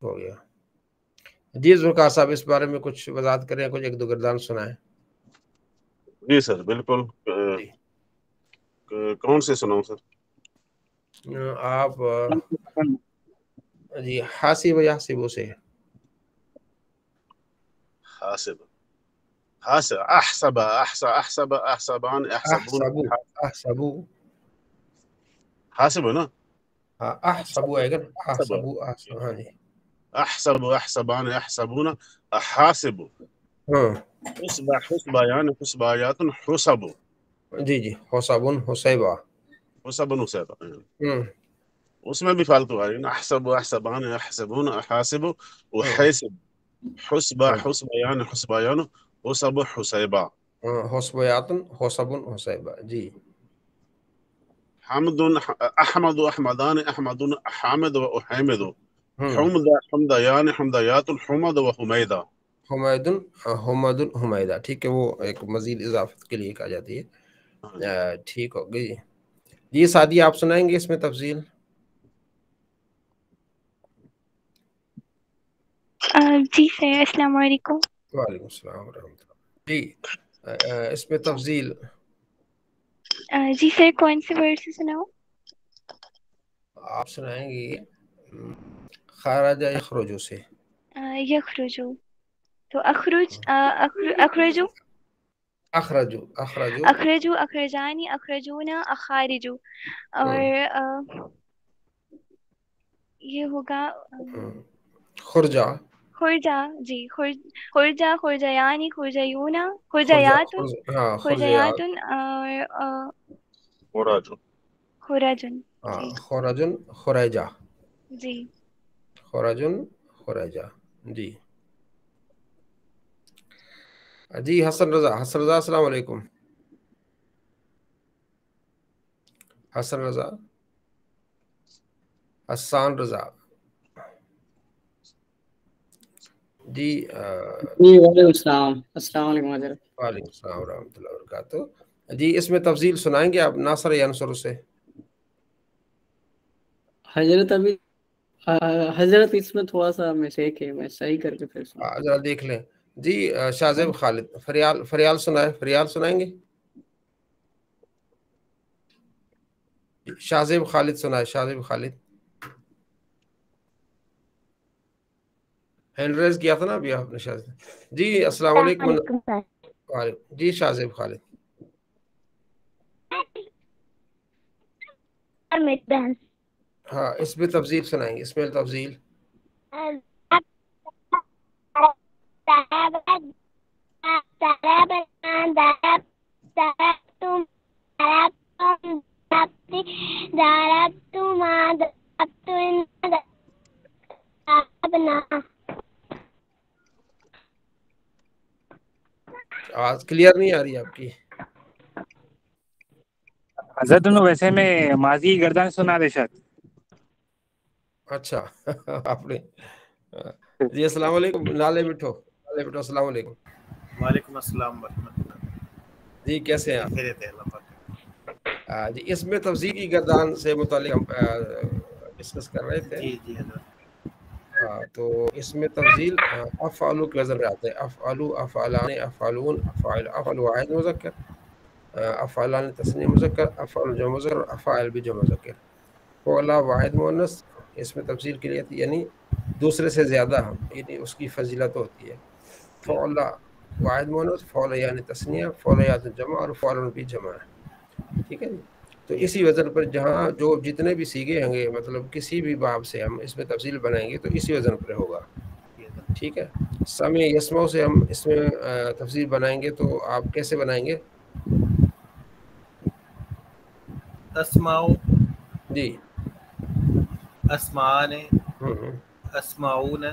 ہو گیا جی ذوالفقار صاحب اس بارے میں کچھ وضاحت کریں کچھ ایک دو گردان سنائیں جی سر بالکل جی کون سے سناؤں سر آپ جی حاسب یا حاسبو سے حاسب حاسب احسب احسب احسبان احسبون احسبو احسبو حاسب ہے نا ہاں احسبو آئے گا احسب احسبو احسب ہاں جی احسب احسبان احسبون احاسب ہاں حسب حسبایان حسبایات حسب جی جی حسابن حسیبہ حسب حسب ہوں اس میں بھی فالتو آ رہی نا احسب احسبان احسبون احاسب ہاں وحسب حسب حسبیان حسبیان حسب حسیبہ حسبیاتن حسبن حسیبہ جی حمد احمد احمدان احمدن حامد و حامد ہوں حمد حمدیان حمدیات حمد و حمیدہ حمیدن حمدن حمیدہ ٹھیک ہے وہ ایک مزید اضافت کے لیے کہا جاتی ہے ٹھیک ہو گئی جی سعدیہ آپ سنائیں گے اس میں تفصیل جی سر السلام علیکم وعلیکم السلام ورحمۃ اللہ جی اس میں تفصیل جی سر کون سے ورڈ سے سناؤ آپ سنائیں گے خارج یخرجو سے یخرجو تو اخرجو اخرجو اخرجو اخرجو اخرجانی اخرجونا اخارجو اور یہ ہوگا خرجا خرجا جی خرجا خرجیانی خرجیونا خرجیاتن ہاں خرجیات خرجیاتن اور خراج خراجن ہاں جی خراجن خریجہ جی خراجن خریجہ جی جی حسن رضا السلام علیکم حسن رضا حسان رضا جی جی وعلیکم السلام السلام علیکم حضرت وعلیکم السلام ورحمۃ اللہ وبرکاتہ جی اس میں تفصیل سنائیں گے آپ ناصر یا انصر سے حضرت ابھی حضرت اس میں تھوڑا سا مسٹیک ہے میں صحیح کر کے پھر سناتا ذرا دیکھ لیں جی شاہزیب خالد فریال سنائیں گے شاہزیب خالد سنائے شاہزیب خالد ہینڈ ریز کیا تھا نا ابھی آپ نے شاہزیب جی السلام علیکم جی شاہزیب خالد ہاں اس میں تفصیل سنائیں گے اس میں تفصیل آواز کلیئر نہیں آ رہی آپ کی حضرت ویسے میں ماضی گردان سنا دے شاید اچھا آپ نے جی السلام علیکم نالے مٹھو السلام علیکم وعلیکم السلام ورحمۃ اللہ جی کیسے ہیں جی آپ خیریت ہے اللہ پاک جی اس میں تفصیلی گردان سے متعلق ہم ڈسکس کر رہے تھے جی جی حضرت تو اس میں تفصیل افعلو کے نظر آتے ہیں افعلو افعلان افعلون افعل افعل واحد مذکر افعلان تثنیہ مذکر افعل جمع مذکر افعال بھی جمع مذکر فعلا واحد مؤنث اس میں تفصیل کے لیے یعنی دوسرے سے زیادہ یعنی اس کی فضیلت ہوتی ہے فعلا واحد مؤنث فعل یعنی تثنیہ فعل یعنی جمع اور فعل بھی جمع ہے ٹھیک ہے جی تو اسی وزن پر جہاں جو جتنے بھی سیگے ہوں گے مطلب کسی بھی باب سے ہم اس میں تفصیل بنائیں گے تو اسی وزن پر ہوگا ٹھیک ہے سمع یسمع سے ہم اس میں تفصیل بنائیں گے تو آپ کیسے بنائیں گے اسماؤ جی اسمان اسماؤن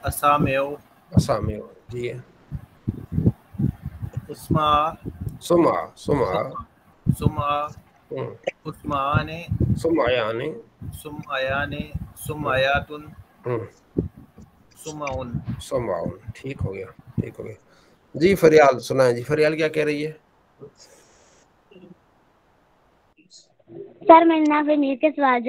اسامعو اسامع جی اسما سمع سمع عثمان سمعیان سمعیان سمعیاتن سمعون سمعون ٹھیک ہو گیا جی فریال سنائیں جی فریال کیا کہہ رہی ہے سر میں نے پھر میر کے سوال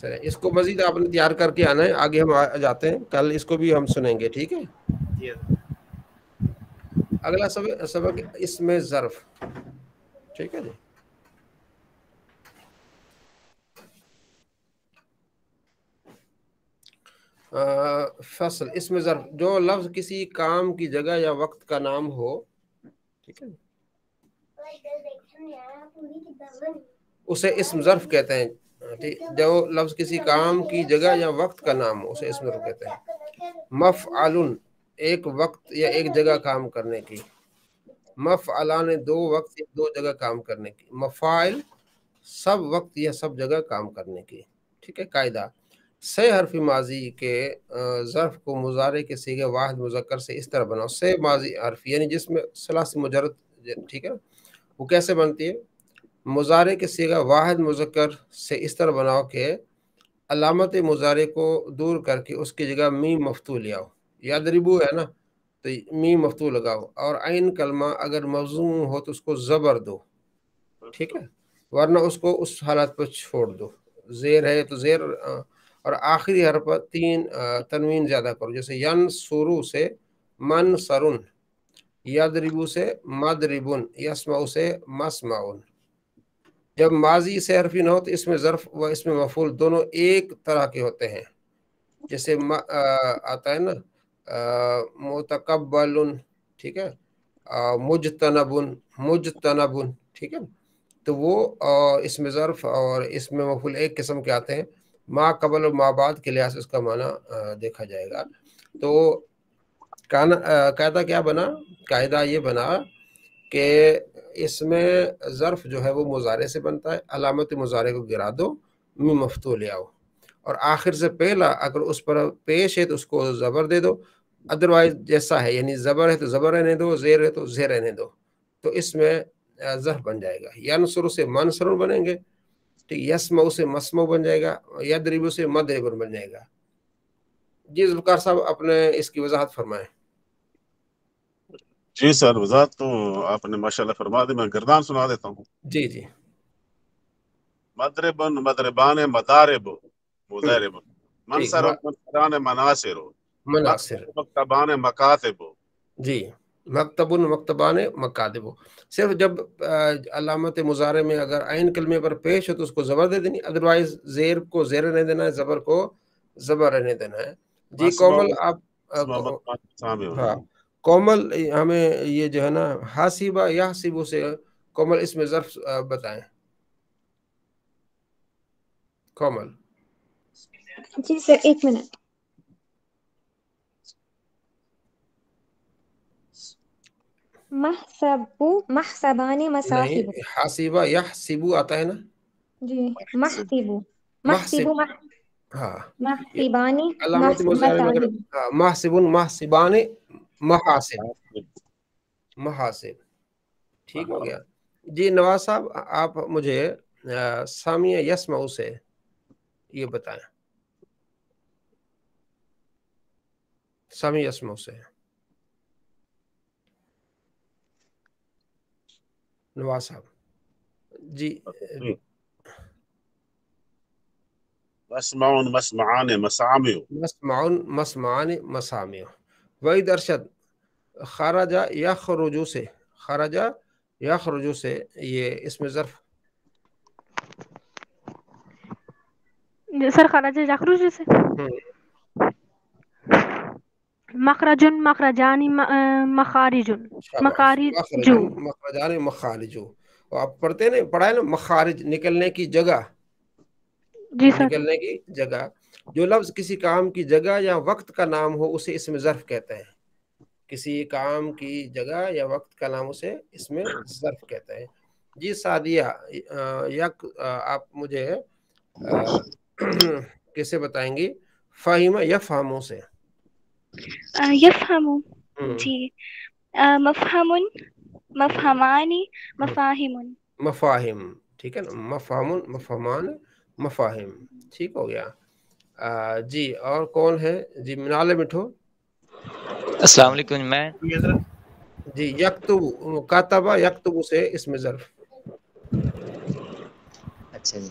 چلے اس کو مزید آپ نے تیار کر کے آنا ہے، آگے ہم جاتے ہیں، کل اس کو بھی ہم سنیں گے، ٹھیک ہے؟ جی اگلا سبق اسم ظرف، ٹھیک ہے جی۔ فصل اسم ظرف جو لفظ کسی کام کی جگہ یا وقت کا نام ہو، ٹھیک ہے، اسے اسم ظرف کہتے ہیں۔ جو لفظ کسی کام کی جگہ یا وقت کا نام ہو اسے اسم ظرف کہتے ہیں۔ مفعل ایک وقت یا ایک جگہ کام کرنے کی، مفعلان دو وقت یا دو جگہ کام کرنے کی، مفاعل سب وقت یا سب جگہ کام کرنے کی، ٹھیک ہے۔ قاعدہ سے حرف ماضی کے ظرف کو مضارع کے صیغے واحد مذکر سے اس طرح بناؤ، سے ماضی حرف یعنی جس میں ثلاثی مجرد، ٹھیک ہے، وہ کیسے بنتی ہے؟ مضارع کے صیغہ واحد مذکر سے اس طرح بناؤ کہ علامت مضارع کو دور کر کے اس کی جگہ میم مفتوح لے آؤ، یضربو ہے نا تو میم مفتوح لگاؤ، اور عین کلمہ اگر موضوع ہو تو اس کو زبر دو، ٹھیک ہے، ورنہ اس کو اس حالت پر چھوڑ دو، زیر ہے تو زیر، اور آخری حرف پر 3 تنوین زیادہ کرو، جیسے ینصرو سے منصرن، یضربو سے مضربن، یسمعو سے مسمعن۔ جب ماضی سے حرفی نہ ہو تو اس میں ظرف و اس میں مفعول دونوں ایک طرح کے ہوتے ہیں، جیسے آتا ہے نا متقبل، ٹھیک ہے، مجتنبن، ٹھیک ہے، تو وہ اس میں ظرف اور اس میں مفعول ایک قسم کے آتے ہیں، ما قبل و ما بعد کے لحاظ سے اس کا معنی دیکھا جائے گا۔ تو قاعدہ کیا بنا؟ قاعدہ یہ بنا کہ اس میں ظرف جو ہے وہ مضارع سے بنتا ہے، علامت مضارع کو گرا دو، میم مفتوح لے آؤ، اور آخر سے پہلا اگر اس پر پیش ہے تو اس کو زبر دے دو، ادروائز جیسا ہے، یعنی زبر ہے تو زبر رہنے دو، زیر ہے تو زیر رہنے دو، تو اس میں ظرف بن جائے گا۔ ینصر سے منصر بنیں گے، ٹھیک، یسمع سے مسمع بن جائے گا، یضرب سے مضرب بن جائے گا۔ جی ذوالفقار صاحب اپنے اس کی وضاحت فرمائیں۔ جی سر، وضاحت تو آپ نے ماشاءاللہ فرما دی، میں گردان سنا دیتا ہوں۔ جی جی، مضربن مضربان مضارب مضارب، منصر منصران مناصر، مناصر، مکتبان مکاتب۔ جی، مکتب مکتبان مکاتب، صرف جب علامت مضارع میں اگر عین کلمے پر پیش ہو تو اس کو زبر دے دینی، ادروائز زیر کو زیر رہنے دینا ہے، زبر کو زبر رہنے دینا ہے۔ جی کومل آپ، ہاں کومل ہمیں یہ جو ہے نا حاسبہ یحسبو سے کومل اس میں ظرف بتائیں۔ کومل جی سر، ایک منٹ۔ محسبو محسبان مصاحب، نہیں، حاسبہ یحسبو آتا ہے نا، جی محسبو محسبو ہاں، محسبانی علامت مضارع میں اگر محسبن محسبان محاسب، محاسب، ٹھیک ہو گیا۔ جی نواز صاحب آپ مجھے سامیہ یسمعو سے یہ بتائیں، سامیہ یسمعو سے نواز صاحب۔ جی مسمعون مسمعان مسامع، مسمعون مسمعان مسامع۔ وحید ارشد خرج یخرج سے، خرج یخرج سے یہ اس میں ظرف، سر خرج یخرج سے مخرجن مخرجان مخارجن مخارج، مخرجان مخارج، آپ پڑھتے ہیں نا، پڑھا ہے نا، مخارج نکلنے کی جگہ، جی سر، نکلنے کی جگہ۔ جو لفظ کسی کام کی جگہ یا وقت کا نام ہو اسے اس میں ظرف کہتے ہیں، کسی کام کی جگہ یا وقت کا نام اسے اس میں ظرف کہتے ہیں۔ جی سعدیہ یک آپ مجھے کیسے بتائیں گی؟ فہم یفہمو سے۔ یفہمو، جی مفہم مفہمانی مفاہم، مفاہم، ٹھیک ہے نا، مفہم مفہمان مفاہم، ٹھیک ہو گیا۔ جی اور کون ہے؟ جی منال مٹھو۔ السلام علیکم، میں جی یکتب، کاتبہ یکتب سے اس میں ظرف۔ اچھا جی،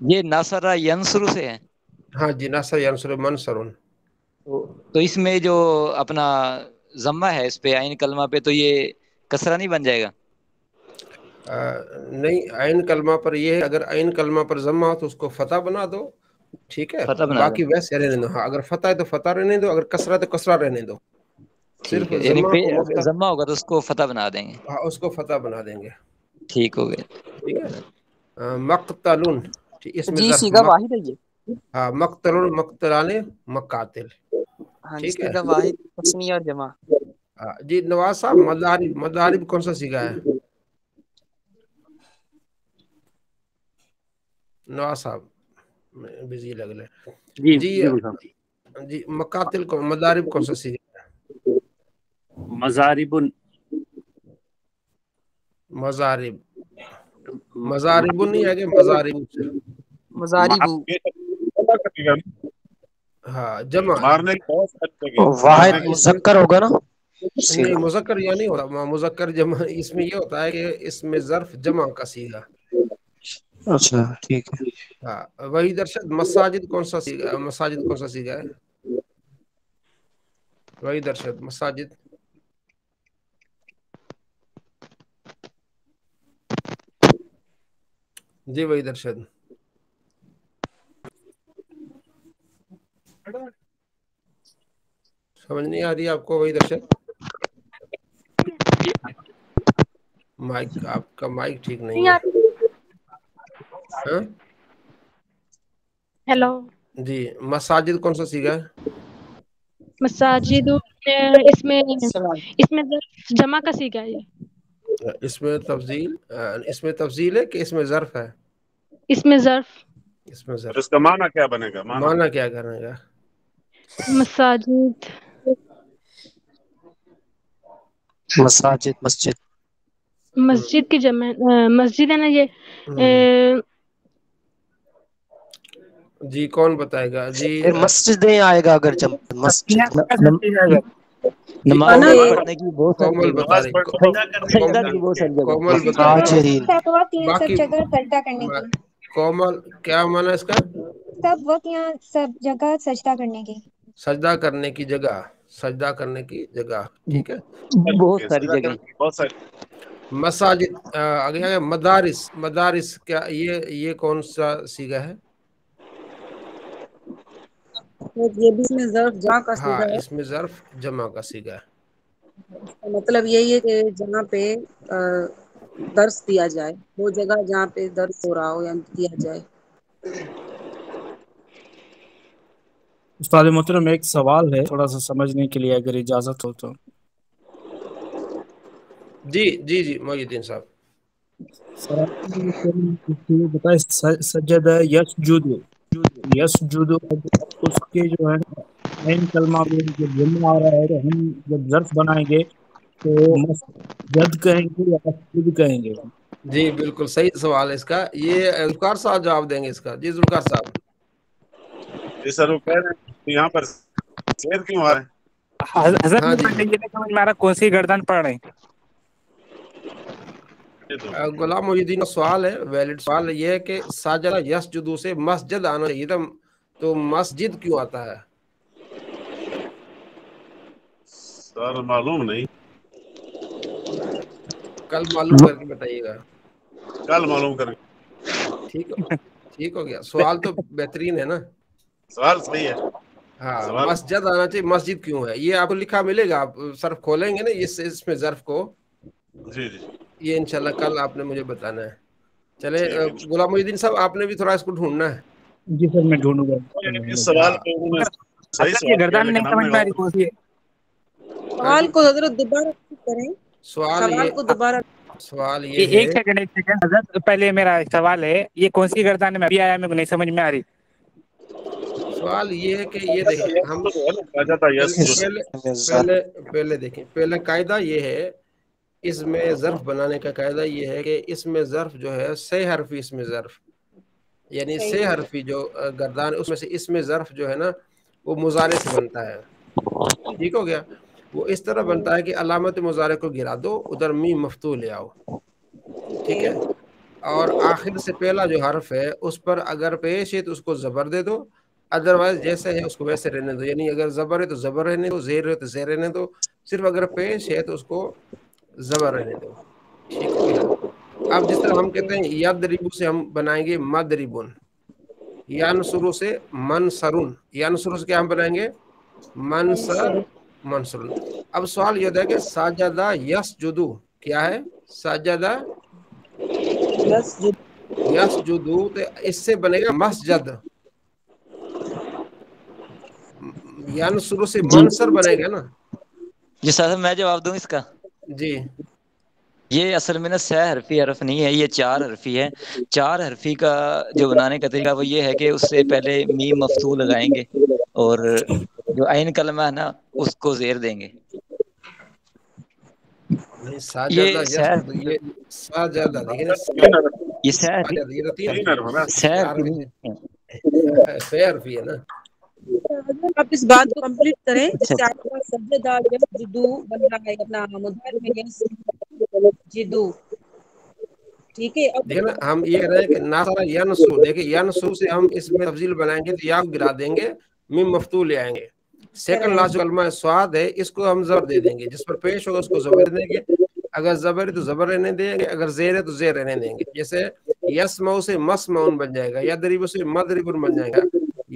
یہ ناصرہ ینصر سے ہے. ہاں جی، نصر ینصر منصرن. تو اس میں جو اپنا ضمہ ہے اس پہ عین کلمہ پہ، تو یہ کسرہ نہیں بن جائے گا؟ نہیں، عین کلمہ پر یہ ہے، اگر عین کلمہ پر ضمہ ہو تو اس کو فتح بنا دو، ٹھیک ہے، فتح بنا باقی دیں. ویسے رہنے دو. ہاں اگر فتح ہے تو فتح رہنے دو، اگر کسرہ ہے تو کسرہ رہنے دو. صرف ٹھیک ہے، یعنی ضمہ کو اگر ضمہ ہوگا تو اس کو فتح بنا دیں گے. ہاں اس کو فتح بنا دیں گے. ٹھیک ہو گیا. ٹھیک ہے. مقتلن، اس میں جی ظرف سیگا واحد ہے یہ. ہاں مقتلن، مقتلان، مقاتل. ہاں جی، ٹھیک ہے. سیگا واحد تسنیہ اور جمع. جی نواز صاحب، مدارب، مدارب کون سا سیگا ہے نواز صاحب؟ بزی لگ رہے. جی جی جی مقاتل کو مدارب کون سا سیگا ہے؟ مزارب. مزارب، مزارب نہیں ہے کہ مزارب سے مزارب. ہاں جمع. مارنے واحد مذکر ہوگا نا؟ نہیں مذکر یہ نہیں ہوتا، مذکر جمع اس میں یہ ہوتا ہے کہ اس میں ظرف جمع کا سیگا. اچھا ٹھیک ہے. ہاں وہی درشد. مساجد کون سا سیگا، مساجد کون سا سیگا ہے؟ وہی درشد مساجد. جی وہی درشد. سمجھ نہیں آ رہی آپ کو وہی درشد؟ مائک، آپ کا مائک ٹھیک نہیں ہے. ہاں ہیلو. جی مساجد کون سا سیگا ہے؟ مساجد اس میں جمع کا سیگا ہے. اس میں تفضیل، اس میں تفضیل ہے کہ اس میں ظرف ہے؟ اس میں ظرف. اس میں ظرف. اس کا معنی کیا بنے گا؟ معنی کیا کرنے گا؟ مساجد، مساجد مسجد. مسجد کی جمع مسجد ہے نا یہ. جی کون بتائے گا؟ جی پھر مسجدیں آئے گا اگر جب مسجد. نماز پڑھنے کی بہت کومل بتا رہی، سجدہ کی بہت ساری جگہ. کومل بتا رہی. سب جگہ سجدہ کرنے کی. کومل کیا معنی اس کا؟ سب وقت یہاں سب جگہ سجدہ کرنے کی. سجدہ کرنے کی جگہ، سجدہ کرنے کی جگہ. ٹھیک ہے. بہت ساری جگہ. بہت ساری. مساجد. آگے مدارس. مدارس کیا یہ کون سا سیگا ہے؟ یہ بھی اس میں ظرف جمع کا ہاں سیگا ہے. اس میں ظرف جمع کا سیگا ہے. اس کا مطلب یہی ہے کہ جہاں پہ درس دیا جائے، وہ جگہ جہاں پہ درس ہو رہا ہو یا دیا جائے. استاد محترم ایک سوال ہے تھوڑا سا سمجھنے کے لیے اگر اجازت ہو تو. جی جی جی محی الدین صاحب. بتائیں سجدہ یسجد، یسجد اس کے جو ہے عین کلمہ میں جب جمع آ رہا ہے تو ہم جب ظرف بنائیں گے تو مسجد کہیں گے یا مسجد کہیں گے؟ جی بالکل صحیح سوال ہے اس کا. یہ ذوالفقار صاحب جواب دیں گے اس کا. جی ذوالفقار صاحب. جی سر وہ کہہ رہے ہیں کہ یہاں پر شیر کیوں آ رہے ہیں؟ حضرت ہاں جی یہ نہیں سمجھ میں آ رہا کون سی گردان پڑھ رہے ہیں. غلام محی الدین کا سوال ہے، ویلڈ سوال یہ ہے کہ ساجدہ یسجدو سے مسجد آنا چاہیے تھا، تو مسجد کیوں آتا ہے؟ سر معلوم نہیں، کل معلوم کر کے بتائیے گا. کل معلوم کریں. ٹھیک ہو گیا. سوال تو بہترین ہے نا. سوال صحیح ہے. ہاں مسجد آنا چاہیے، مسجد کیوں ہے؟ یہ آپ کو لکھا ملے گا، آپ صرف کھولیں گے نا اس میں ظرف کو. جی جی یہ انشاءاللہ کل آپ نے مجھے بتانا ہے. چلے غلام محی الدین صاحب آپ نے بھی تھوڑا اس کو ڈھونڈنا ہے. جی سر میں ڈھونڈوں گا. اس سوال پہ انہوں نے صحیح سوال کیا لیکن ہم نے سوال کو حضرت دوبارہ کریں. سوال کو دوبارہ. سوال یہ ہے. ایک سیکنڈ حضرت، پہلے میرا سوال ہے یہ کون سی گردان میں ابھی آیا میرے کو نہیں سمجھ میں آ رہی. سوال یہ ہے کہ یہ دیکھیں ہم پہلے دیکھیں، پہلے قاعدہ یہ ہے اس میں ظرف بنانے کا قاعدہ یہ ہے کہ اس میں ظرف جو ہے 6 حرفی اس میں ظرف، یعنی 6 حرفی جو گردان اس میں سے اس میں ظرف جو ہے نا وہ مضارع سے بنتا ہے. ٹھیک ہو گیا. وہ اس طرح بنتا ہے کہ علامت مضارع کو گرا دو، ادھر میم مفتوح لے آؤ. ٹھیک ہے. اور آخر سے پہلا جو حرف ہے اس پر اگر پیش ہے تو اس کو زبر دے دو، ادروائز جیسے ہے اس کو ویسے رہنے دو، یعنی اگر زبر ہے تو زبر رہنے دو، زیر ہے تو زیر رہنے دو، صرف اگر پیش ہے تو اس کو زبر رہنے دو. ٹھیک ہو گیا. اب جس طرح ہم کہتے ہیں یدربو سے ہم بنائیں گے مدربن، ینصرو سے منصرن، ینصرو سے کیا ہم بنائیں گے منصرن. اب سوال یہ ہے کہ ساجدہ یسجدو کیا ہے؟ ساجدہ یسجدو تو اس سے بنے گا مسجد، ینصرو سے منصر بنے گا نا. جی صاحب میں جواب دوں اس کا؟ جی یہ اصل میں نا 6 حرفی حرف نہیں ہے، یہ 4 حرفی ہے. 4 حرفی کا جو بنانے کا طریقہ وہ یہ ہے کہ اس سے پہلے میم مفتوح لگائیں گے اور جو عین کلمہ ہے نا اس کو زیر دیں گے. نہیں ساجدہ یسجدو، یہ ساجدہ دیکھیں یہ 6 حرفی ہے نا. آپ اس بات کو کمپلیٹ کریں جس سے آپ کا سجدہ یسجدو بن رہا ہے اپنا مضارع میں یسجدو. ٹھیک ہے. دیکھیں نا ہم یہ کہہ رہے ہیں کہ ناصر ینصر، دیکھیں ینصر سے ہم اس میں تفضیل بنائیں گے تو یا کو گرا دیں گے، میم مفتوح لے آئیں گے. سیکنڈ لاسٹ جو کلمہ سواد ہے اس کو ہم زبر دے دیں گے، جس پر پیش ہوگا اس کو زبر دیں گے، اگر زبر ہے تو زبر رہنے دیں گے، اگر زیر ہے تو زیر رہنے دیں گے. جیسے یسمعو سے مسمعون بن جائے گا، یدرب سے مدربن بن جائے گا،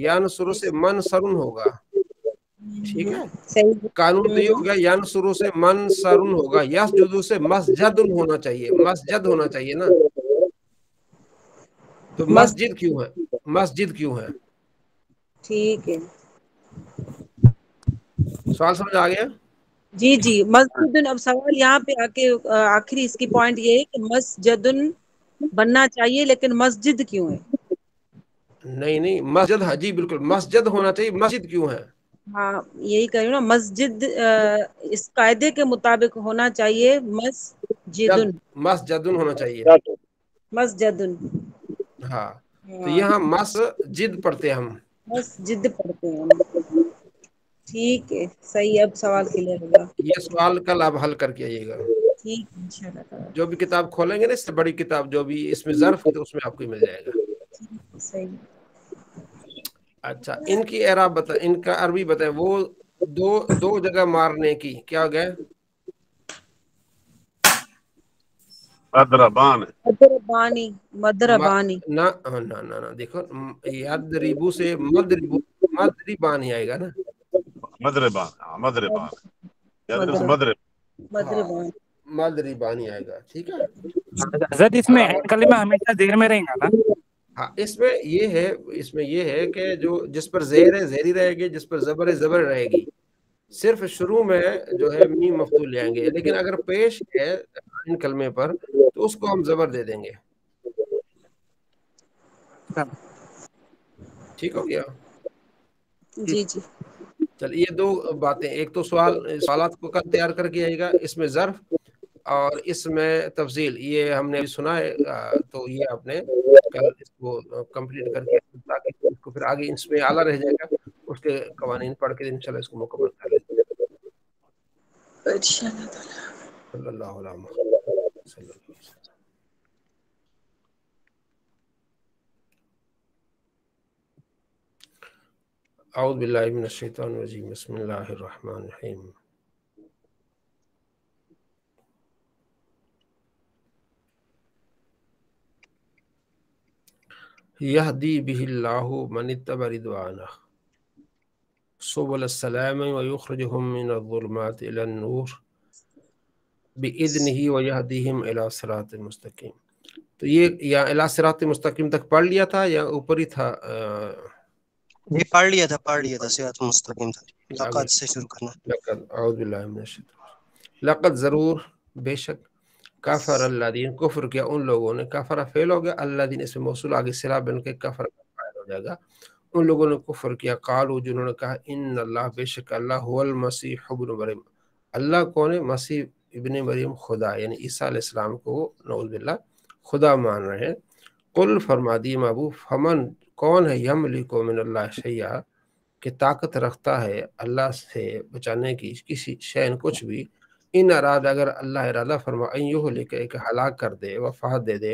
ینصر سے منصرن ہوگا. ٹھیک ہے. قانون تو یہ ہوگا ینصر سے منصرن ہوگا، یسجد سے مسجدن ہونا چاہیے، مسجد ہونا چاہیے نا. تو مسجد کیوں ہے؟ مسجد کیوں ہے؟ ٹھیک ہے. سوال سمجھ آ گیا؟ جی جی. مسجد. اب سوال یہاں پہ آ کے آخری اس کی پوائنٹ یہ ہے کہ مسجد بننا چاہیے لیکن مسجد کیوں ہے؟ نہیں مسجد، ہاں جی بالکل مسجد ہونا چاہیے، مسجد کیوں ہے؟ ہاں یہی کہہ رہی ہوں نا، مسجد اس قاعدے کے مطابق ہونا چاہیے مسجدن ہونا چاہیے. مسجدن. ہاں تو یہاں مسجد پڑھتے ہیں ہم، مسجد پڑھتے ہیں. ٹھیک ہے صحیح. اب سوال کلیئر ہوگا. یہ سوال کل آپ حل کر کے آئیے گا. ٹھیک انشاءاللہ. جو بھی کتاب کھولیں گے نا اس سے بڑی کتاب جو بھی اس میں ظرف ہے تو اس میں آپ کو مل جائے گا. صحیح. اچھا ان کی اعراب بتائیں، ان کا عربی بتائیں. وہ دو جگہ مارنے کی کیا ہو گیا؟ مدربانی. مدربانی. نہ دیکھو یدربو سے مدربان ہی آئے گا نا. مدربان ہی آئے گا. ٹھیک ہے. حضرت اس میں کلمہ ہمیشہ زیر میں رہے گا نا؟ ہاں اس میں یہ ہے کہ جو جس پر زیر ہے زیری رہے گی، جس پر زبر ہے زبر رہے گی. صرف شروع میں جو ہے میم مفتوح لے آئیں گے، لیکن اگر پیش ہے ان کلمے پر تو اس کو ہم زبر دے دیں گے. ٹھیک ہو گیا؟ جی جی. چل یہ دو باتیں، ایک تو سوالات کو کل تیار کر کے آئے گا، اس میں ظرف اور اس میں تفضیل، یہ ہم نے سنا ہے تو یہ آپ نے کل اس کو کمپلیٹ کر کے تاکہ اس کو پھر آگے اس میں اعلیٰ رہ جائے گا، اس کے قوانین پڑھ کے انشاءاللہ اس کو مکمل کر لیں گے. صلی اللہ علیہ وسلم. اعوذ باللہ من الشیطان الرجیم. بسم اللہ الرحمن الرحیم. یہدی بہ اللہ من اتبع رضوانہ سبل السلام ویخرجہم من الظلمات الی النور بإذنہ ویہدیہم الی صراط مستقیم. تو یہ یا الی صراط مستقیم تک پڑھ لیا تھا یا اوپر ہی تھا؟ یہ پڑھ لیا تھا صراط مستقیم تھا. لقد سے شروع کرنا. لقد اعوذ باللہ من الشیطان. لقد ضرور بے شک کفر الذین کفر کیا ان لوگوں نے، کفر فعل ہو گیا، الذین اس میں موصول آگے صلہ بن کے کفر فاعل ہو جائے گا. ان لوگوں نے کفر کیا، قالوا جنہوں نے کہا ان اللہ بے شک اللہ هو المسیح ابن مریم. اللہ کون ہے؟ مسیح ابن مریم خدا، یعنی عیسیٰ علیہ السلام کو نعوذ باللہ خدا مان رہے ہیں. قل فرما دی محبوب، فمن کون ہے یملک من اللہ شیئا کہ طاقت رکھتا ہے اللہ سے بچانے کی کسی شین کچھ بھی، ان اراد اگر اللہ ارادہ فرما ان یہلک کہ ہلاک کر دے، وفات دے دے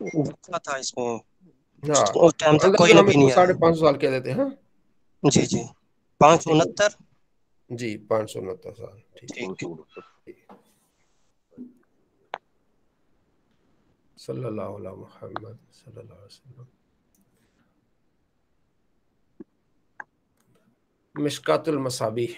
وقفہ تھا اس میں، ہاں اس ٹائم تک اللہ کوئی تعالیٰ نبی ہمیں نہیں آیا۔ 550 سال کہہ دیتے ہیں. جی جی 569 جی 569 سال. ٹھیک. صلی اللہ علیہ محمد صلی اللہ علیہ وسلم. مشکات المصابیح.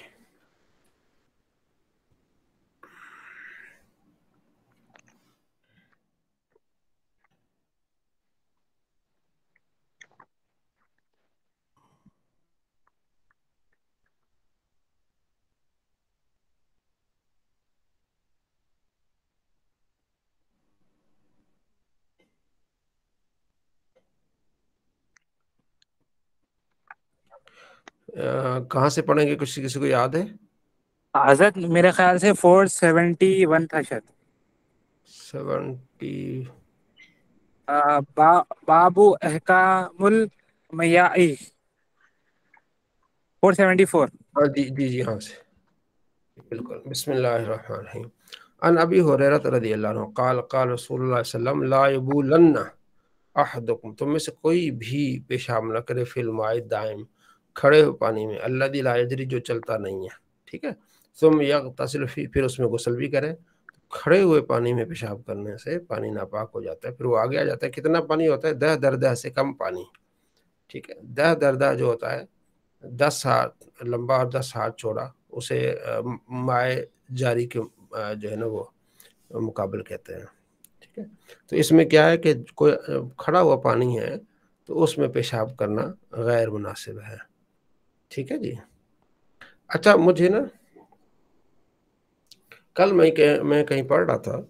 کہاں سے پڑھیں گے؟ کسی کو یاد ہے؟ حضرت میرے خیال سے 471 تھا شاید. 70 بابو احکام المیائی 474. جی جی جی ہاں سے بالکل. بسم اللہ الرحمن الرحیم. ان ابی ہریرہ رضی اللہ عنہ قال قال رسول اللہ صلی اللہ علیہ وسلم لا یبولن احدکم، تم میں سے کوئی بھی پیشاب نہ کرے فی الماء دائم، کھڑے ہوئے پانی میں، الذی لا یجری، جو چلتا نہیں ہے. ٹھیک ہے. ثم یغتسل فی، پھر اس میں غسل بھی کرے. کھڑے ہوئے پانی میں پیشاب کرنے سے پانی ناپاک ہو جاتا ہے. پھر وہ آگے آ جاتا ہے. کتنا پانی ہوتا ہے؟ 10 دردہ سے کم پانی. ٹھیک ہے. 10 دردہ جو ہوتا ہے 10 ہاتھ لمبا اور 10 ہاتھ چوڑا، اسے مائع جاری کے جو ہے نا وہ مقابل کہتے ہیں. ٹھیک ہے. تو اس میں کیا ہے کہ کوئی کھڑا ہوا پانی ہے تو اس میں پیشاب کرنا غیر مناسب ہے. ٹھیک ہے جی. اچھا مجھے نا کل میں کہیں پڑھ رہا تھا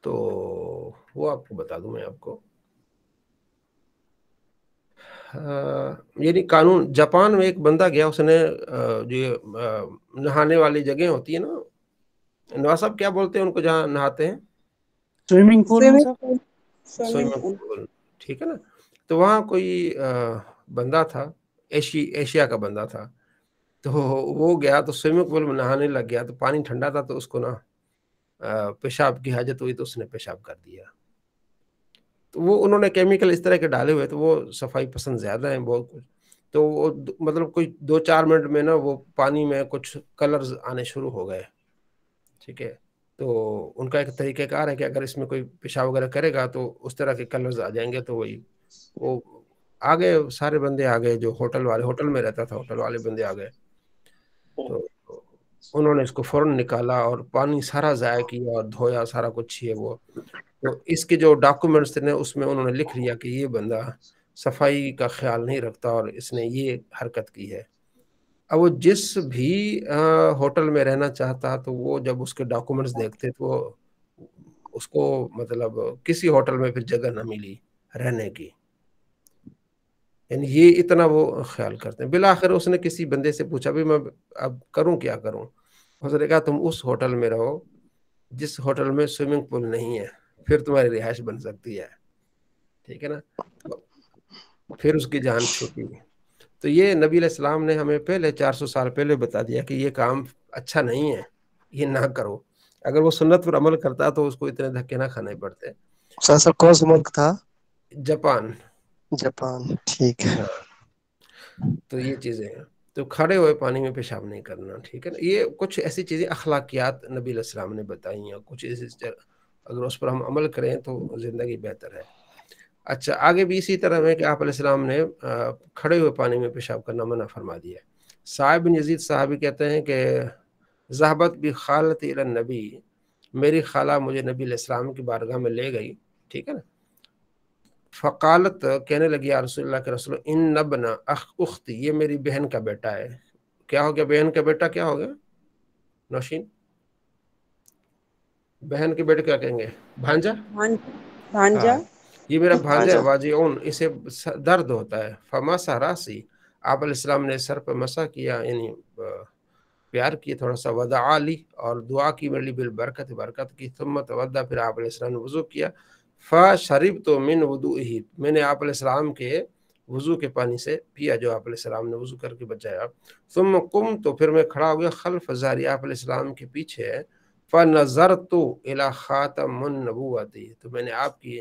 تو وہ آپ کو بتا دوں میں آپ کو. یعنی قانون جاپان میں ایک بندہ گیا، اس نے جو نہانے والی جگہیں ہوتی ہیں نا، نواز صاحب کیا بولتے ہیں ان کو جہاں نہاتے ہیں؟ Swimming pool. Swimming pool. ٹھیک ہے نا. تو وہاں کوئی بندہ تھا، ایشیا کا بندہ تھا. تو وہ گیا تو سوئمنگ پول میں نہانے لگ گیا. تو پانی ٹھنڈا تھا تو اس کو نا پیشاب کی حاجت ہوئی تو اس نے پیشاب کر دیا. تو وہ انہوں نے کیمیکل اس طرح کے ڈالے ہوئے، تو وہ صفائی پسند زیادہ ہیں بہت کچھ. تو وہ مطلب کوئی 2-4 منٹ میں نا وہ پانی میں کچھ کلرز آنے شروع ہو گئے. ٹھیک ہے. تو ان کا ایک طریقہ کار ہے کہ اگر اس میں کوئی پیشاب وغیرہ کرے گا تو اس طرح کے کلرز آ جائیں گے. تو وہی وہ آگے سارے بندے آ گئے، جو ہوٹل میں رہتا تھا، ہوٹل والے بندے آ گئے. تو انہوں نے اس کو فوراً نکالا اور پانی سارا ضائع کیا اور دھویا سارا کچھ ہے وہ. تو اس کے جو ڈاکومنٹس تھے اس میں انہوں نے لکھ لیا کہ یہ بندہ صفائی کا خیال نہیں رکھتا اور اس نے یہ حرکت کی ہے. اب وہ جس بھی ہوٹل میں رہنا چاہتا تو وہ جب اس کے ڈاکومنٹس دیکھتے تو اس کو مطلب کسی ہوٹل میں پھر جگہ نہ ملی رہنے کی. یعنی یہ اتنا وہ خیال کرتے ہیں. بالآخر اس نے کسی بندے سے پوچھا بھی میں اب کروں کیا کروں. اس نے کہا تم اس ہوٹل میں رہو جس ہوٹل میں سوئمنگ پول نہیں ہے، پھر تمہاری رہائش بن سکتی ہے. ٹھیک ہے نا. پھر اس کی جان چھوٹی. تو یہ نبی علیہ السلام نے ہمیں پہلے 400 سال پہلے بتا دیا کہ یہ کام اچھا نہیں ہے، یہ نہ کرو. اگر وہ سنت پر عمل کرتا تو اس کو اتنے دھکے نہ کھانے پڑتے. سر کون سا ملک تھا؟ جاپان. ٹھیک ہے. تو یہ چیزیں ہیں. تو کھڑے ہوئے پانی میں پیشاب نہیں کرنا. ٹھیک ہے نا. یہ کچھ ایسی چیزیں اخلاقیات نبی علیہ السلام نے بتائی ہیں. کچھ ایسی اگر اس پر ہم عمل کریں تو زندگی بہتر ہے. اچھا آگے بھی اسی طرح ہے کہ آپ علیہ السلام نے کھڑے ہوئے پانی میں پیشاب کرنا منع فرما دیا. صاحب بن یزید صحابی کہتے ہیں کہ ذہبت بھی خالت الی النبی، میری خالہ مجھے نبی علیہ السلام کی بارگاہ میں لے گئی. ٹھیک ہے نا. فقالت، کہنے لگی یا رسول اللہ کے رسول، ان ابن اختی، یہ میری بہن کا بیٹا ہے. کیا ہو گیا؟ بہن کا بیٹا کیا ہو گیا نوشین؟ بہن کے بیٹے کیا کہیں گے؟ بھانجا. بھانجا. یہ میرا بھانجا ہے واجعون، اسے درد ہوتا ہے. فمسح راسی، آپ علیہ السلام نے سر پہ مسح کیا، یعنی پیار کی تھوڑا سا. ودعا لی، اور دعا کی میرے لیے بالبرکت، برکت کی. ثم توضا، پھر آپ علیہ السلام نے وضو کیا. فشربت من وضوئہ، میں نے آپ علیہ السلام کے وضو کے پانی سے پیا جو آپ علیہ السلام نے وضو کر کے بچایا. ثم قمت، تو پھر میں کھڑا ہو گیا خلف ظہری، آپ علیہ السلام کے پیچھے. فنظرت الی خاتم النبوۃ، تو میں نے آپ کی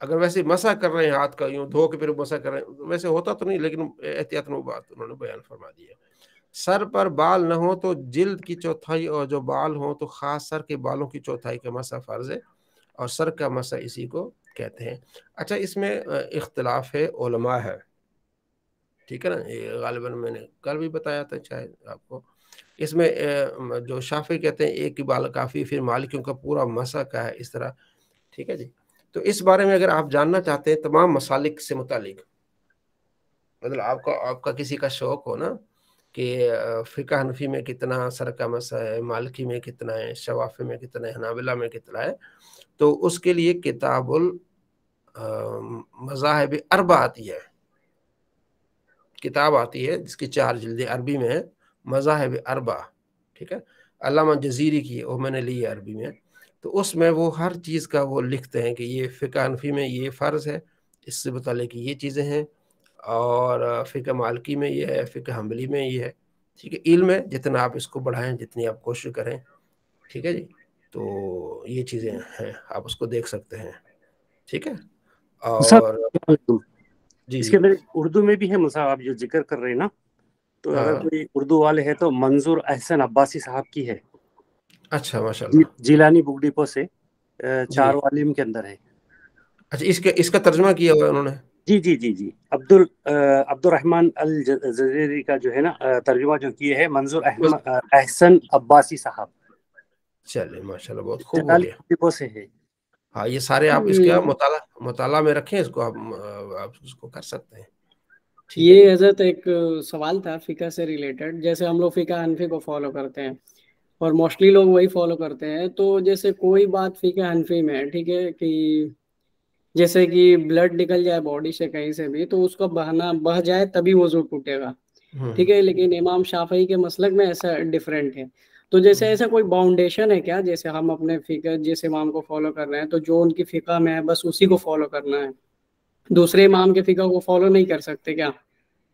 اگر ویسے مسح کر رہے ہیں ہاتھ کا یوں دھو کے پھر مسح کر رہے ہیں ویسے ہوتا تو نہیں، لیکن احتیاطاً وہ بات انہوں نے بیان فرما دی ہے۔ سر پر بال نہ ہو تو جلد کی چوتھائی اور جو بال ہوں تو خاص سر کے بالوں کی چوتھائی کا مسح فرض ہے اور سر کا مسح اسی کو کہتے ہیں۔ اچھا اس میں اختلاف ہے علماء ہے، ٹھیک ہے نا، یہ غالباً میں نے کل بھی بتایا تھا شاید آپ کو۔ اس میں جو شافعی کہتے ہیں ایک ہی بال کافی، پھر مالکیوں کا پورا مسح کا ہے اس طرح، ٹھیک ہے جی۔ تو اس بارے میں اگر آپ جاننا چاہتے ہیں تمام مسالک سے متعلق، مطلب آپ کا کسی کا شوق ہو نا کہ فقہ حنفی میں کتنا سر کا مسح ہے، مالکی میں کتنا ہے، شوافی میں کتنا ہے، حنابلہ میں کتنا ہے، تو اس کے لیے کتاب المذاہب اربع آتی ہے، کتاب آتی ہے جس کی 4 جلدیں عربی میں ہے، مذاہب اربع، ٹھیک ہے، علامہ جزیری کی، وہ میں نے لی ہے عربی میں۔ تو اس میں وہ ہر چیز کا وہ لکھتے ہیں کہ یہ فقہ حنفی میں یہ فرض ہے، اس سے متعلق یہ چیزیں ہیں، اور فقہ مالکی میں یہ ہے، فقہ حنبلی میں یہ ہے، ٹھیک ہے۔ علم ہے، جتنا آپ اس کو بڑھائیں، جتنی آپ کوشش کریں، ٹھیک ہے جی، تو یہ چیزیں ہیں، آپ اس کو دیکھ سکتے ہیں، ٹھیک ہے۔ اور جی اس کے اندر اردو میں بھی ہے مسح، آپ جو ذکر کر رہے ہیں نا، تو اگر کوئی اردو والے ہے تو منظور احسن عباسی صاحب کی ہے، اچھا ماشاءاللہ، جیلانی بک ڈپو سے 4 والیوم کے اندر ہے۔ اچھا اس کا ترجمہ کیا ہوا انہوں نے؟ جی عبد الرحمن الجزیری کا جو ہے نا ترجمہ جو کیے ہے منظور احسن عباسی صاحب، چلے ماشاءاللہ بہت خوب ہو گیا، ڈپو سے ہے۔ ہاں یہ سارے آپ اس کا مطالعہ میں رکھیں، اس کو آپ اس کو کر سکتے ہیں۔ یہ حضرت ایک سوال تھا فقہ سے ریلیٹڈ، جیسے ہم لوگ فقہ حنفی کو فالو کرتے ہیں اور موسٹلی لوگ وہی فالو کرتے ہیں، تو جیسے کوئی بات فقہ حنفی میں ہے، ٹھیک ہے، کہ جیسے کہ بلڈ نکل جائے باڈی سے کہیں سے بھی تو اس کو بہہ جائے تبھی وضو ٹوٹے گا، ٹھیک ہے، لیکن امام شافعی کے مسلک میں ایسا ڈیفرنٹ ہے۔ تو جیسے ایسا کوئی باؤنڈیشن ہے کیا، جیسے ہم اپنے فقہ جس امام کو فالو کر رہے ہیں تو جو ان کی فقہ میں ہے بس اسی کو فالو کرنا ہے، دوسرے امام کے فقہ کو فالو نہیں کر سکتے کیا؟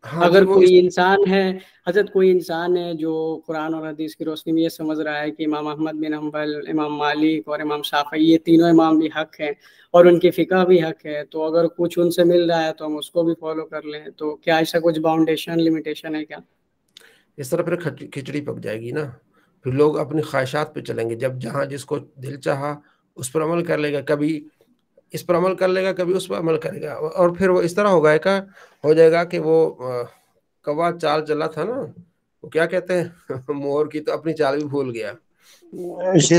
اگر کوئی انسان ہے حضرت، کوئی انسان ہے جو قرآن اور حدیث کی روشنی میں یہ سمجھ رہا ہے کہ امام احمد بن حنبل، امام مالک اور امام شافعی یہ تینوں امام بھی حق ہیں اور ان کی فقہ بھی حق ہے، تو اگر کچھ ان سے مل رہا ہے تو ہم اس کو بھی فالو کر لیں، تو کیا ایسا کچھ باؤنڈیشن لمیٹیشن ہے کیا؟ اس طرح پھر کھچڑی پک جائے گی نا، پھر لوگ اپنی خواہشات پہ چلیں گے، جب جہاں جس کو دل چاہا اس پر عمل کر لے گا، کبھی اس پر عمل کر لے گا، کبھی اس پر عمل کرے گا، اور پھر وہ اس طرح ہو جائے گا کہ وہ کوا چال چلا تھا نا، وہ کیا کہتے ہیں مور کی، تو اپنی چال بھی بھول گیا،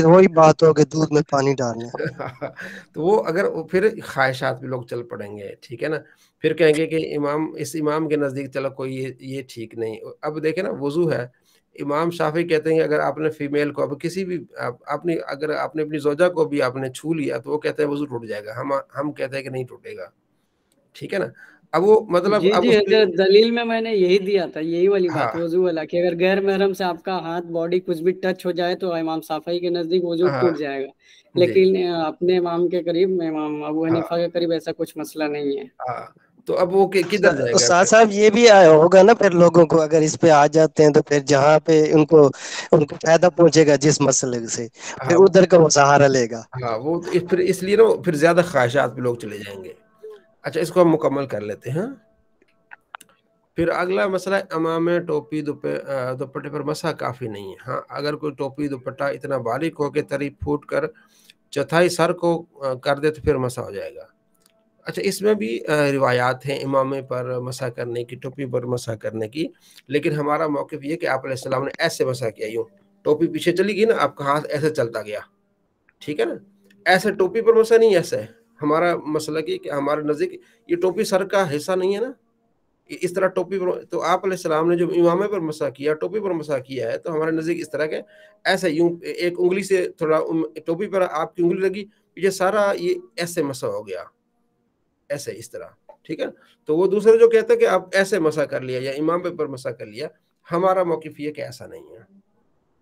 وہی بات ہو کہ دودھ میں پانی ڈالنا۔ تو وہ اگر پھر خواہشات پہ لوگ چل پڑیں گے، ٹھیک ہے نا، پھر کہیں گے کہ اس امام کے نزدیک چلو کوئی یہ ٹھیک نہیں۔ اب دیکھیں نا، وضو ہے، امام شافعی کہتے ہیں کہ اگر آپ نے فیمیل کو، اب کسی بھی اگر آپ نے اپنی زوجہ کو بھی آپ نے چھو لیا تو وہ کہتے ہیں وضو ٹوٹ جائے گا، ہم کہتے ہیں کہ نہیں ٹوٹے گا، ٹھیک ہے نا۔ اب وہ مطلب جی دلیل میں نے یہی دیا تھا، یہی والی بات وضو والا، کہ اگر غیر محرم سے آپ کا ہاتھ باڈی کچھ بھی ٹچ ہو جائے تو امام شافعی کے نزدیک وضو ٹوٹ جائے گا، لیکن اپنے امام کے قریب، امام ابو حنیفہ کے قریب ایسا کچھ مسئلہ نہیں ہے۔ تو اب وہ کدھر جائے گا؟ استاد صاحب یہ بھی ہوگا نا پھر لوگوں کو، اگر اس پہ آ جاتے ہیں تو پھر جہاں پہ ان کو فائدہ پہنچے گا جس مسئلے سے، پھر ادھر کا وہ سہارا لے گا۔ ہاں وہ پھر اس لیے نا پھر زیادہ خواہشات پہ لوگ چلے جائیں گے۔ اچھا اس کو ہم مکمل کر لیتے ہیں۔ پھر اگلا مسئلہ، امامے ٹوپی دوپٹے پر مسح کافی نہیں ہے۔ ہاں اگر کوئی ٹوپی دوپٹہ اتنا باریک ہو کہ تری پھوٹ کر چوتھائی سر کو کر دے تو پھر مسح ہو جائے گا۔ اچھا اس میں بھی روایات ہیں امامے پر مسح کرنے کی، ٹوپی پر مسح کرنے کی، لیکن ہمارا موقف یہ کہ آپ علیہ السلام نے ایسے مسح کیا، یوں ٹوپی پیچھے چلی گئی نا، آپ کا ہاتھ ایسے چلتا گیا، ٹھیک ہے نا، ایسے ٹوپی پر مسح نہیں، ایسے ہمارا مسئلہ کہ ہمارے نزدیک یہ ٹوپی سر کا حصہ نہیں ہے نا، اس طرح ٹوپی پر، تو آپ علیہ السلام نے جو امامے پر مسح کیا، ٹوپی پر مسح کیا ہے، تو ہمارے نزدیک اس طرح کے ایسے یوں ایک انگلی سے تھوڑا ٹوپی پر آپ کی انگلی لگی، یہ سارا یہ ایسے مسح ہو گیا، ایسے اس طرح، ٹھیک ہے۔ تو وہ دوسرے جو کہتے ہیں کہ آپ ایسے مسح کر لیا یا امام پر مسح کر لیا، ہمارا موقف یہ کہ ایسا نہیں ہے،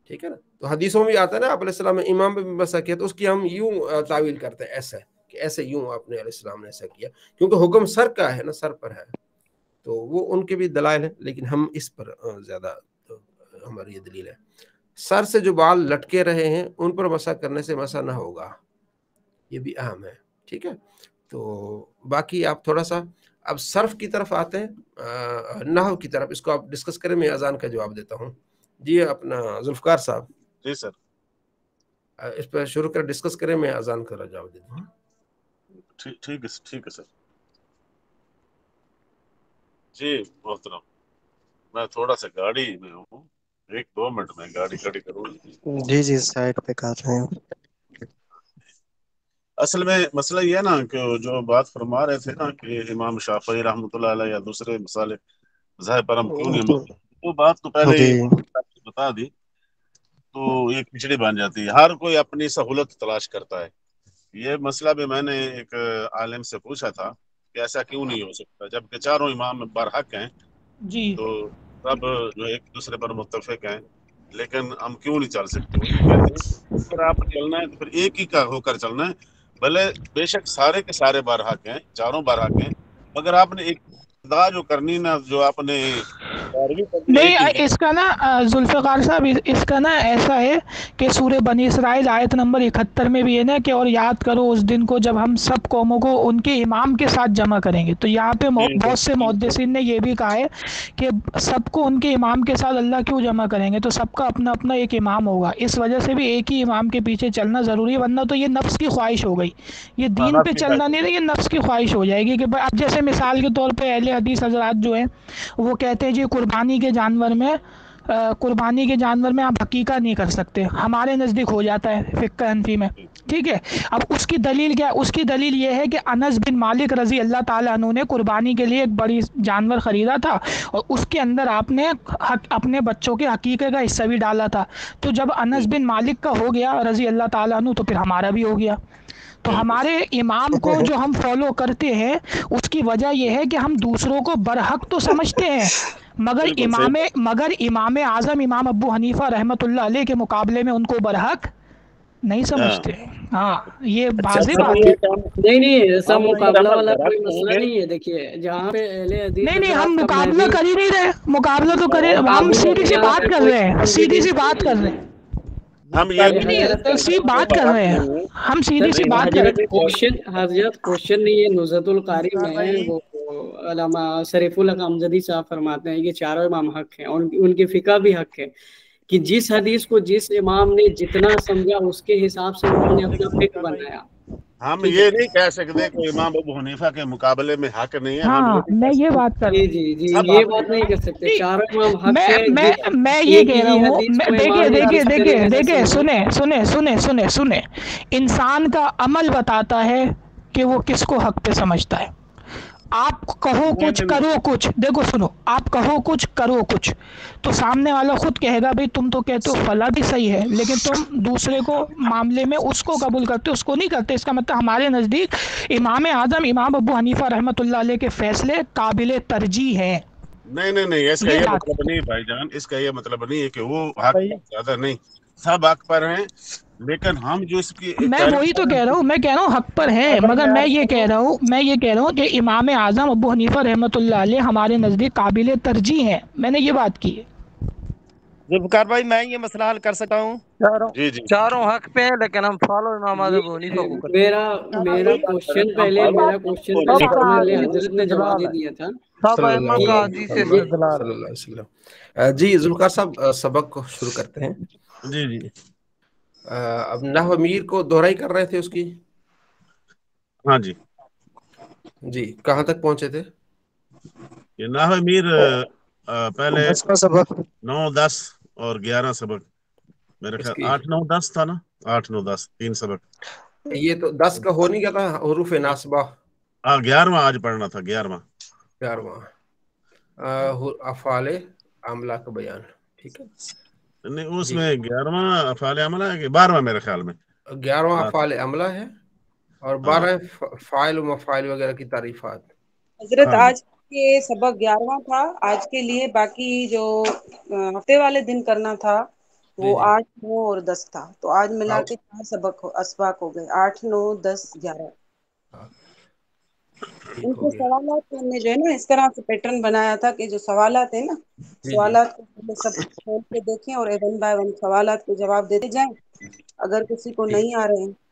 ٹھیک ہے نا۔ تو حدیثوں میں آتا ہے نا، آپ علیہ السلام نے امام پہ مسح کیا، تو اس کی ہم یوں تعویل کرتے ہیں ایسے، کہ ایسے یوں آپ نے علیہ السلام نے ایسا کیا، کیونکہ حکم سر کا ہے نا، سر پر ہے، تو وہ ان کے بھی دلائل ہیں، لیکن ہم اس پر زیادہ ہماری یہ دلیل ہے۔ سر سے جو بال لٹکے رہے ہیں ان پر مسح کرنے سے مسح نہ ہوگا، یہ بھی اہم ہے، ٹھیک ہے۔ تو باقی آپ تھوڑا سا اب صرف کی طرف آتے ہیں، نحو کی طرف، اس کو آپ ڈسکس کریں، میں اذان کا جواب دیتا ہوں. جی اپنا ذوالفقار صاحب. جی سر. اس پہ شروع کر ڈسکس کریں، میں اذان کا جواب دیتا ہوں. ٹھیک ہے سر. جی محترم، میں تھوڑا سا گاڑی میں ہوں، 1-2 منٹ میں گاڑی کھڑی کروں. جی سائڈ پہ کر رہے ہیں. اصل میں مسئلہ یہ ہے نا کہ جو بات فرما رہے تھے نا کہ امام شافعی رحمۃ اللہ علیہ یا دوسرے مسالے مذاہب پر ہم کیوں نہیں وہ بات تو پہلے ہی بتا دی، تو یہ کھچڑی بن جاتی ہے. ہر کوئی اپنی سہولت تلاش کرتا ہے. یہ مسئلہ بھی میں نے ایک عالم سے پوچھا تھا کہ ایسا کیوں نہیں ہو سکتا، جبکہ چاروں امام برحق ہیں جی تو سب جو ایک دوسرے پر متفق ہیں، لیکن ہم کیوں نہیں چل سکتے. وہ یہ کہتے ہیں اگر آپ چلنا ہے تو پھر ایک ہی کا ہو کر چلنا ہے. بھلے بے شک سارے کے سارے برحق ہیں، چاروں برحق ہیں، مگر آپ نے ایک اقتدا جو کرنی نا، جو آپ نے نہیں اس کا نا ذوالفقار صاحب اس کا نا ایسا ہے کہ سورہ بنی اسرائیل آیت نمبر 71 میں بھی ہے نا کہ اور یاد کرو اس دن کو جب ہم سب قوموں کو ان کے امام کے ساتھ جمع کریں گے. تو یہاں پہ بہت سے محدثین نے یہ بھی کہا ہے کہ سب کو ان کے امام کے ساتھ اللہ کیوں جمع کریں گے، تو سب کا اپنا اپنا ایک امام ہوگا. اس وجہ سے بھی ایک ہی امام کے پیچھے چلنا ضروری ہے، ورنہ تو یہ نفس کی خواہش ہو گئی. یہ دین پہ چلنا نہیں رہا، یہ نفس کی خواہش ہو جائے گی. کہ اب جیسے مثال کے طور پہ اہل حدیث حضرات جو ہیں وہ کہتے ہیں جی قربانی کے جانور میں آپ حقیقہ نہیں کر سکتے. ہمارے نزدیک ہو جاتا ہے فقہ حنفی میں، ٹھیک ہے. اب اس کی دلیل کیا؟ اس کی دلیل یہ ہے کہ انس بن مالک رضی اللہ تعالیٰ عنہ نے قربانی کے لیے ایک بڑی جانور خریدا تھا اور اس کے اندر آپ نے اپنے بچوں کے عقیقے کا حصہ بھی ڈالا تھا. تو جب انس بن مالک کا ہو گیا رضی اللہ تعالیٰ عنہ تو پھر ہمارا بھی ہو گیا. تو ہمارے امام کو جو ہم فالو کرتے ہیں اس کی وجہ یہ ہے کہ ہم دوسروں کو برحق تو سمجھتے ہیں، مگر امام اعظم امام ابو حنیفہ رحمۃ اللہ علیہ کے مقابلے میں ان کو برحق نہیں سمجھتے. ہاں یہ واضح بات ہے. نہیں ایسا مقابلہ والا کوئی مسئلہ نہیں ہے. دیکھیے جہاں پہ اہل حدیث نہیں ہم مقابلہ کر ہی نہیں رہے، مقابلہ تو کرے، ہم سیدھی سی بات کر رہے ہیں، سیدھی سی بات کر رہے ہیں، ہم بات کر رہے ہیں، ہم سیدھی سی بات کر رہے ہیں. حضرت کوشچن نہیں ہے. نزہت القاری میں وہ علامہ شریف الحق امجدی صاحب فرماتے ہیں کہ چاروں امام حق ہیں اور ان کی فقہ بھی حق ہے کہ جس حدیث کو جس امام نے جتنا سمجھا اس کے حساب سے انہوں نے اپنا فقہ بنایا. ہم یہ نہیں کہہ سکتے کہ امام ابو حنیفہ کے مقابلے میں حق نہیں ہے. ہاں میں یہ بات کر رہا ہوں. جی یہ بات نہیں کر سکتے. چاروں امام حق ہیں. میں یہ کہہ رہا ہوں، دیکھیے سنیں انسان کا عمل بتاتا ہے کہ وہ کس کو حق پہ سمجھتا ہے. آپ کہو کچھ کرو کچھ، دیکھو سنو، آپ کہو کچھ کرو کچھ تو سامنے والا خود کہے گا بھائی تم تو کہتے ہو فلاں بھی صحیح ہے، لیکن تم دوسرے کو معاملے میں اس کو قبول کرتے اس کو نہیں کرتے. اس کا مطلب ہمارے نزدیک امام اعظم امام ابو حنیفہ رحمۃ اللہ علیہ کے فیصلے قابل ترجیح ہیں. نہیں اس کا یہ مطلب نہیں بھائی جان، اس کا یہ مطلب نہیں ہے کہ وہ حق زیادہ نہیں، سب حق پر ہیں، لیکن ہم جو اس کی میں وہی تو کہہ رہا ہوں، میں کہہ رہا ہوں حق پر ہے، مگر میں یہ کہہ رہا ہوں کہ امام اعظم ابو حنیفہ رحمۃ اللہ علیہ ہمارے نزدیک قابل ترجیح ہیں. میں نے یہ بات کی ہے. ذوالفقار بھائی میں یہ مسئلہ حل کر سکتا ہوں. چاروں حق پہ ہیں لیکن ہم فالو امام ابو حنیفہ کو کرتے ہیں. میرا کوشچن حضرت نے جواب دے دیا تھا. جی ذوالفقار صاحب سبق کو شروع کرتے ہیں. جی اب نحو میر کو دوہرائی کر رہے تھے اس کی. ہاں جی کہاں تک پہنچے تھے؟ یہ نحو میر پہلے 9 10 اور 11 سبق، میرے خیال 8 9 10 تھا نا، 8 9 10 3 سبق. یہ تو 10 کا ہو نہیں گیا تھا حروف ناصبہ. 11واں آج پڑھنا تھا. 11واں افعال عاملہ کا بیان. ٹھیک ہے، نہیں اس میں 11واں افعال عملہ ہے کہ 12واں میرے خیال میں 11واں افعال عملہ ہے اور 12 فاعل و مفاعل وغیرہ کی تعریفات. حضرت آج کے سبق 11واں تھا آج کے لیے، باقی جو ہفتے والے دن کرنا تھا وہ 8 9 اور 10 تھا. تو آج ملا کے 4 سبق اسباق ہو گئے، 8 9 10 11. ان کے سوالات ہم نے جو ہے نا اس طرح سے پیٹرن بنایا تھا کہ جو سوالات ہیں نا سوالات کو سب کھول کے دیکھیں اور 1 بائی 1 سوالات کے جواب دیتے جائیں. اگر کسی کو نہیں آ رہے ہیں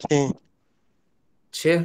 6। 6।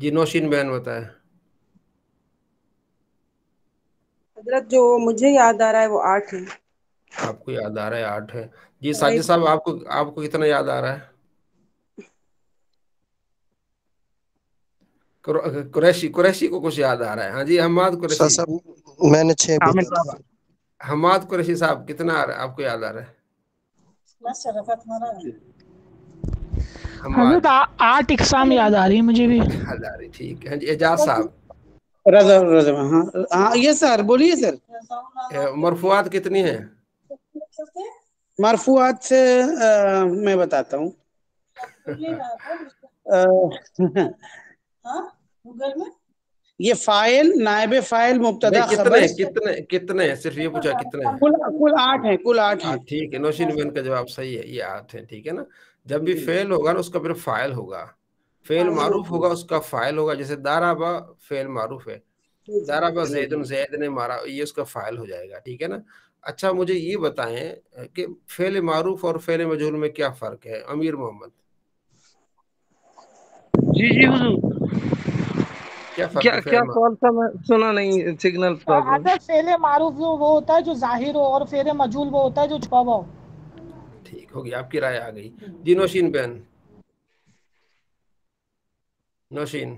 جی نوشین بہن بتائیں. حضرت جو مجھے یاد آ رہا ہے وہ 8 ہے. آپ کو یاد آ رہا ہے 8 ہے. جی ساجد صاحب آپ کو کتنا یاد آ رہا ہے؟ قریشی کو کچھ یاد آ رہا ہے. ہاں جی حماد قریشی. میں نے 6 بولا تھا. حماد قریشی صاحب کتنا آپ کو یاد آ رہا ہے؟ حضرت 8 اقسام یاد آ رہی ہے مجھے بھی. یاد آ رہی ٹھیک ہے. جی اعجاز صاحب. رضا ہاں یہ سر بولیے سر. مرفوعات کتنی ہیں؟ مرفوعات سے میں بتاتا ہوں. یہ فاعل، نائب فاعل، مبتدا، خبر. کتنے صرف یہ پوچھا کتنے ہیں؟ کل 8 ہیں. کل 8 ہیں. ٹھیک ہے نوشین بہن کا جواب صحیح ہے. یہ 8 ہیں. ٹھیک ہے نا. جب بھی فعل ہوگا نا اس کا پھر فاعل ہوگا. فعل معروف ہوگا اس کا فاعل ہوگا. جیسے دارابا فعل معروف ہے. دارابا زیدن، زید نے مارا، یہ اس کا فاعل ہو جائے گا. ٹھیک ہے نا. اچھا مجھے یہ بتائیں کہ فعل معروف اور فعل مجہول میں کیا فرق ہے؟ امیر محمد. جی حضور. کیا فرق ہے؟ کیا سوال تھا؟ میں سنا نہیں، سگنل پرابلم. اگر فعل معروف وہ ہوتا ہے جو ظاہر ہو اور فعل مجہول وہ ہوتا ہے جو چھپا ہوا ہو. ٹھیک ہوگی، آپ کی رائے آ گئی. جی نوشین بہن. نوشین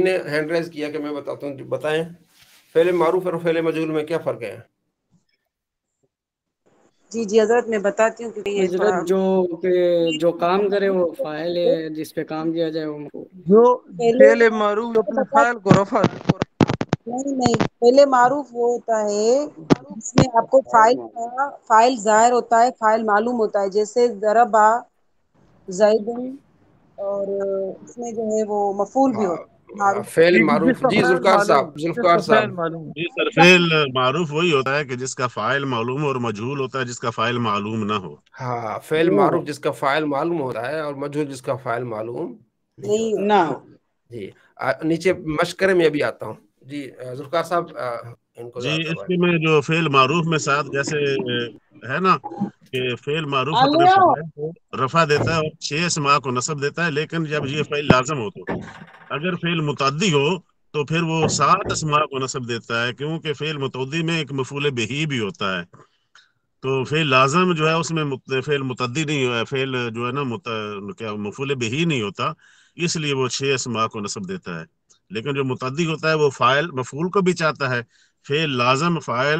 نے ہینڈ ریز کیا کہ میں بتاتا ہوں. بتائیں فعل معروف اور فعل مجہول میں کیا فرق ہے؟ جی حضرت میں بتاتی ہوں. کیونکہ حضرت جو کام کرے وہ فاعل ہے، جس پہ کام کیا جائے وہ جو فعل معروف اپنے فاعل کو رفع. نہیں فعل معروف وہ ہوتا ہے جس میں آپ کو فاعل ظاہر ہوتا ہے، فاعل معلوم ہوتا ہے. جیسے ضربا زیدن، اور اس میں جو ہے وہ مفعول بھی ہوتا ہے. فعل معروف. جی ذوالفقار صاحب. جی سر فعل معروف وہی ہوتا ہے کہ جس کا فاعل معلوم اور مجہول ہوتا ہے جس کا فاعل معلوم نہ ہو. ہاں فعل معروف جس کا فاعل معلوم ہوتا ہے اور مجہول جس کا فاعل معلوم نہیں ہوتا. جی نیچے مشکرے میں ابھی آتا ہوں. جی ذوالفقار صاحب ان کو جی اس کے میں جو فعل معروف میں ساتھ جیسے ہے نا کہ فعل معروف اپنے فاعل کو رفع دیتا ہے اور 6 اسماء کو نصب دیتا ہے. لیکن جب یہ فعل لازم ہو تو اگر فعل متعدی ہو تو پھر وہ 7 اسماء کو نصب دیتا ہے، کیونکہ فعل متعدی میں ایک مفعول بہی بھی ہوتا ہے. تو فعل لازم جو ہے اس میں فعل متعدی نہیں ہے، فعل جو ہے نا مفعول بہی نہیں ہوتا، اس لیے وہ 6 اسماء کو نصب دیتا ہے. لیکن جو متعدی ہوتا ہے وہ فاعل مفعول کو بھی چاہتا ہے. فعل لازم فاعل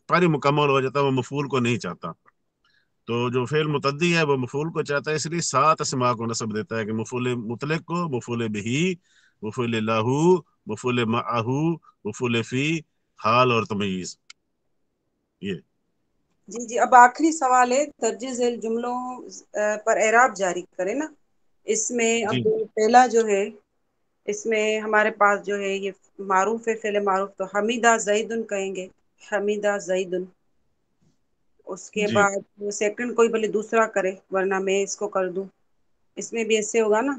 پر مکمل ہو جاتا ہے، وہ مفعول کو نہیں چاہتا. تو جو فعل متعدی ہے وہ مفعول کو چاہتا ہے، اس لیے 7 اسماء کو نصب دیتا ہے کہ مفعول مطلق کو، مفعول بہی، مفعول لہو، مفعول معہو، مفعول فی، حال اور تمییز. یہ جی اب آخری سوال ہے. درج ذیل جملوں پر اعراب جاری کرے نا. اس میں اب پہلا جو ہے اس میں ہمارے پاس جو ہے یہ معروف ہے، فعل معروف. تو حمیدہ زیدن کہیں گے، حمیدہ زیدن. اس کے بعد سیکنڈ کوئی بھلے دوسرا کرے ورنہ میں اس کو کر دوں. اس میں بھی ایسے ہوگا نا.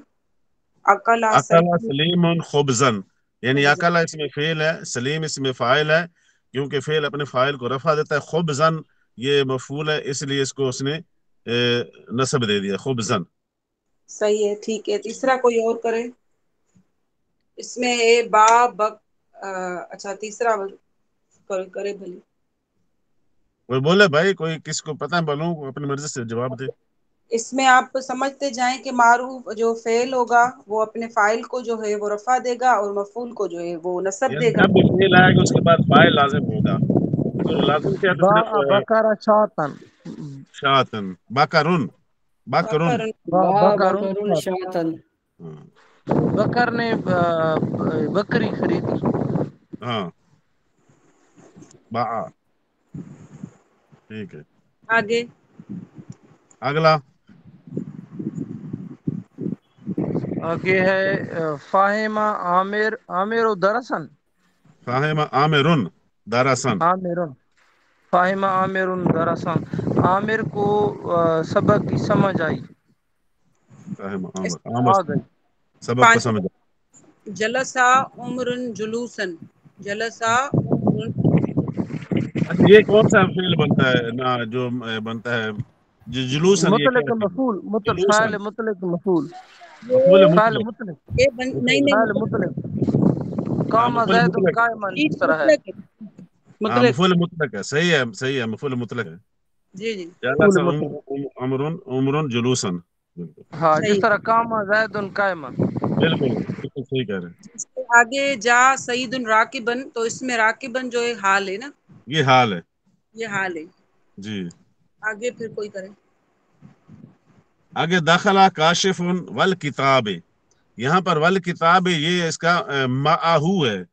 اکلا سلیم خبزن، یعنی اکلا اس میں فعل ہے، سلیم اس میں فاعل ہے، کیونکہ فعل اپنے فاعل کو رفع دیتا ہے. خبزن یہ مفعول ہے، اس لیے اس کو اس نے نصب دے دیا خبزن. صحیح ہے ٹھیک ہے. تیسرا کوئی اور کرے. اس میں با بک. اچھا تیسرا کرے بھلی. کوئی بولے بھائی، کوئی کس کو پتہ ہے بولوں اپنی مرضی سے جواب دے. اس میں آپ سمجھتے جائیں کہ معروف جو فعل ہوگا وہ اپنے فاعل کو جو ہے وہ رفع دے گا اور مفعول کو جو ہے وہ نصب دے گا. جب بھی فعل آئے گا اس کے بعد فاعل لازم ہوگا. تو لازم کیا بکر شاطن، شاطن، بکرن، بکرن، بکرن شاطن. بکر نے بکری خریدی. ہاں باع. ٹھیک ہے آگے اگلا. آگے ہے فاہم عامر درسن. فاہم عامرن درسن. عامرن، فاہم عامر درسن. عامر کو سبق کی سمجھ آئی. فاہم عامر سبق کو سمجھ. جلسہ عمرن جلوسن. جلسہ عمرن. اچھا یہ کون سا فعل بنتا ہے نا جو بنتا ہے جلوسن یہ مطلق کیا ہے؟ مفعول مطلق جلوسن فاعل مطلق مفعول مفعول فاعل مطلق مطلق یہ نہیں فاعل نہیں مطلق قام مفعول زید مطلق قائما جی اس طرح ہے مطلق ہے ہاں مطلق مفعول مطلق ہے، صحیح ہے صحیح ہے، مفعول مطلق ہے. جی جی جلس مفعول مطلق عمر جلوسن. بالکل ہاں جس صحیح طرح قام زید قائما. بالکل بالکل صحیح کہہ رہے ہیں. اس کے آگے جا سعید راکبن، تو اس میں راکبن جو ہے حال ہے نا، یہ حال ہے یہ حال ہے. جی. آگے پھر کوئی کرے. آگے داخلہ کاشف والکتاب، یہاں پر والکتاب یہ اس کا معہو ہے،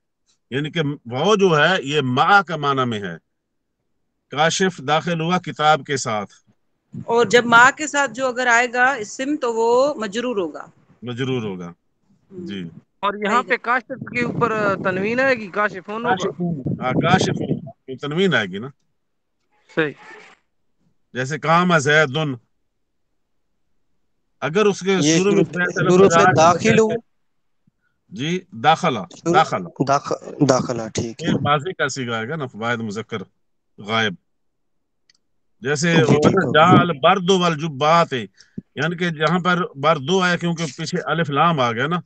یعنی کہ وہ جو ہے یہ مع کا معنی میں ہے. کاشف داخل ہوا کتاب کے ساتھ، اور جب ماں کے ساتھ جو اگر آئے گا اسم تو وہ مجرور ہوگا. مجرور ہوگا. جی. اور یہاں پہ کاشف کے اوپر تنوین آئے گی، کاشفون ہوگا. کاشف تنوین آئے گی نا، صحیح. جیسے کام زیدن، اگر اس کے یہ شروع میں شروع پہ داخل ہوں. جی داخلہ داخلہ ٹھیک ہے. یہ ماضی کا صیغہ ہے نا، واحد مذکر غائب. جیسے جی ٹھیک ہو گیا. جعل برد والجبات، یعنی کہ جہاں پر بردو آیا کیونکہ پیچھے الف لام آ گیا نا،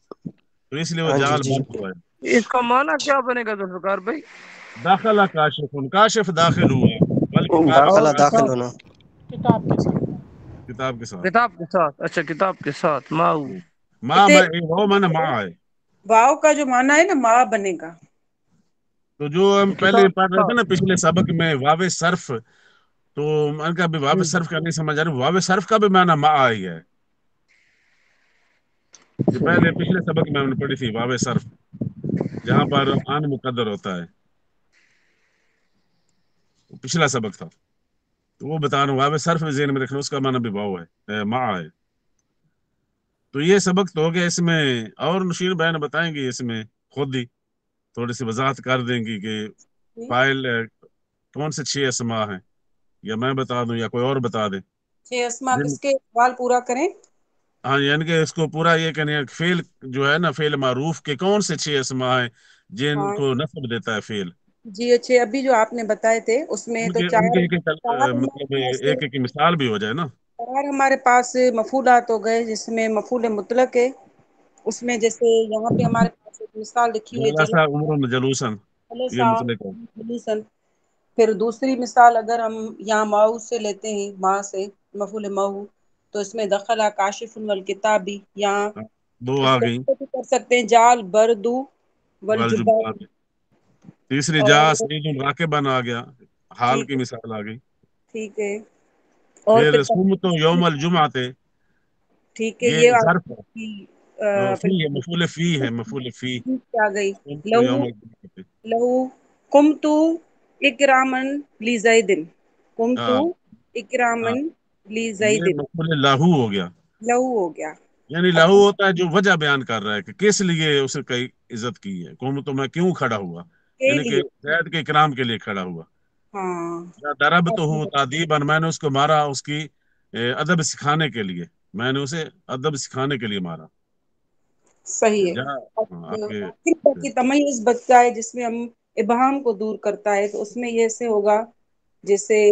تو اس لیے وہ ہاں جی جعل جی بردو ہے. اس کا معنی کیا بنے گا ذوالفقار بھائی؟ داخلہ کاشف داخل ہوا، والکتاب داخلہ اور داخل ہونا. کتاب کے ساتھ. کتاب کے ساتھ. کتاب کے ساتھ، اچھا کتاب کے ساتھ ماؤ. وہ مانا ماں ہے. واو کا جو معنی ہے نا ماں بنے گا. تو جو ہم پہلے کتاب پڑھ کے رہے تھے نا ساتھ. پچھلے سبق میں واو صرف، تو من کا بھی واو صرف کا نہیں سمجھ آ رہا، واو صرف کا بھی معنی ماں آئی ہے. یہ پہلے پچھلے سبق میں ہم نے پڑھی تھی واو صرف، جہاں پر ان مقدر ہوتا ہے، پچھلا سبق تھا. تو وہ بتا رہا ہوں واو صرف ذہن میں رکھنا، اس کا معنی بھی واو ہے، ماں ہے. تو یہ سبق تو ہو گیا. اس میں اور نشیر بہن بتائیں گے، اس میں خود ہی تھوڑی سی وضاحت کر دیں گی کہ فائل کون سے 6 اسما ہیں، یا میں بتا دوں یا کوئی اور بتا دیں. 6 اسما کس کے سوال پورا کریں؟ ہاں یعنی کہ اس کو پورا یہ کہنے ہیں فعل جو ہے نا، فعل معروف کے کون سے 6 اسما ہیں جن کو نصب دیتا ہے فعل. جی اچھے ابھی جو آپ نے بتائے تھے اس میں تو ان کے مطلب چار ایک مثال بھی ہو جائے نا. ہمارے پاس مفعولات ہو گئے، جس میں مفعول مطلق ہے. اس میں جیسے یہاں پہ ہمارے پاس ایک مثال لکھی ہوئی ہے جلسہ عمر جلوسن، یہ مطلق ہے. جلوسن. پھر دوسری مثال اگر ہم یہاں ماؤ سے لیتے ہیں، ماں سے مفعول ماؤ، تو اس میں دخل کاشف والکتابی، یہاں 2 آ گئی. کر سکتے ہیں جال بردو والجبات. تیسری جا سعید راکبن آ گیا، حال کی مثال آ گئی. ٹھیک ہے. اور پھر پھر صومت یوم الجمعہ، ٹھیک ہے، یہ یہ ظرف فی ہے، مفعول فی ہے، مفعول فی. آ گئی. لہو قمتو اکرامن لزیدن، قمتو اکرامن یہ لزیدن. مفعول لاہو ہو گیا. لہو ہو گیا. یعنی لاہو ہوتا ہے جو وجہ بیان کر رہا ہے کہ کس لیے اسے کئی عزت کی ہے. قوم تو میں کیوں کھڑا ہوا، یعنی کہ زید کے اکرام کے لیے کھڑا ہوا. درب تو ہوں تادیباً، میں نے اس کو مارا اس کی ادب سکھانے کے لیے، میں نے اسے ادب سکھانے کے لیے مارا. صحیح ہے. کی تمیز بچتا ہے جس میں ہم ابہام کو دور کرتا ہے، تو اس میں یہ سے ہوگا جیسے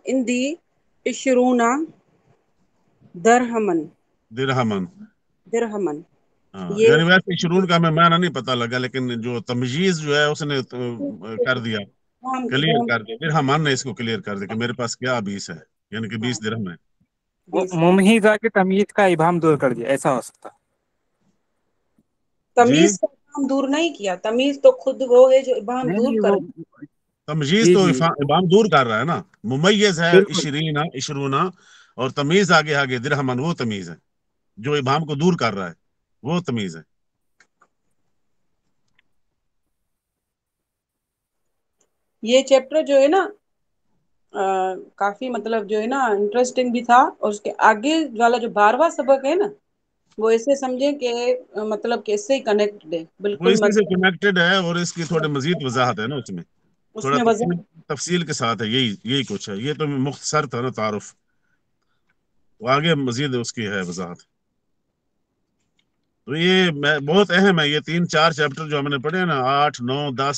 اندی اشرونا درہمن. درہمن یعنی ویسے شرون کا میں معنی نہیں پتہ لگا، لیکن جو تمجیز جو ہے اس نے کر دیا، کلیئر کر دیا. درہمن نے اس کو کلیئر کر دیا کہ میرے پاس کیا 20 ہے، یعنی کہ 20 درہم ہے. ممہزہ کے تمیز کا ابہام دور کر دیا، ایسا ہو سکتا. تمیز کا ابہام دور نہیں کیا، تمیز تو خود وہ ہے جو ابہام دور کر. تمجیز تو ابہام دور کر رہا ہے نا. ممیز ہے اشرونا، اور تمیز آگے آگے درہمن، وہ تمیز ہے جو ابہام کو دور کر رہا ہے، وہ تمیز ہے. یہ چیپٹر جو ہے نا کافی مطلب جو ہے نا انٹرسٹنگ بھی تھا، اور اس کے آگے والا جو 12واں سبق ہے نا، وہ ایسے سمجھیں کہ مطلب کہ اس سے کنیکٹڈ ہے وہ بالکل. اسی سے کنیکٹڈ ہے، اور اس کی تھوڑی مزید وضاحت ہے نا اس میں، تھوڑا تفصیل کے ساتھ ہے. یہی کچھ ہے. یہ تو مختصر تھا نا تعارف، تو آگے مزید اس کی ہے وضاحت. تو یہ بہت اہم ہے. یہ 3-4 چیپٹر جو ہم نے پڑھے ہیں نا، 8، 9، 10،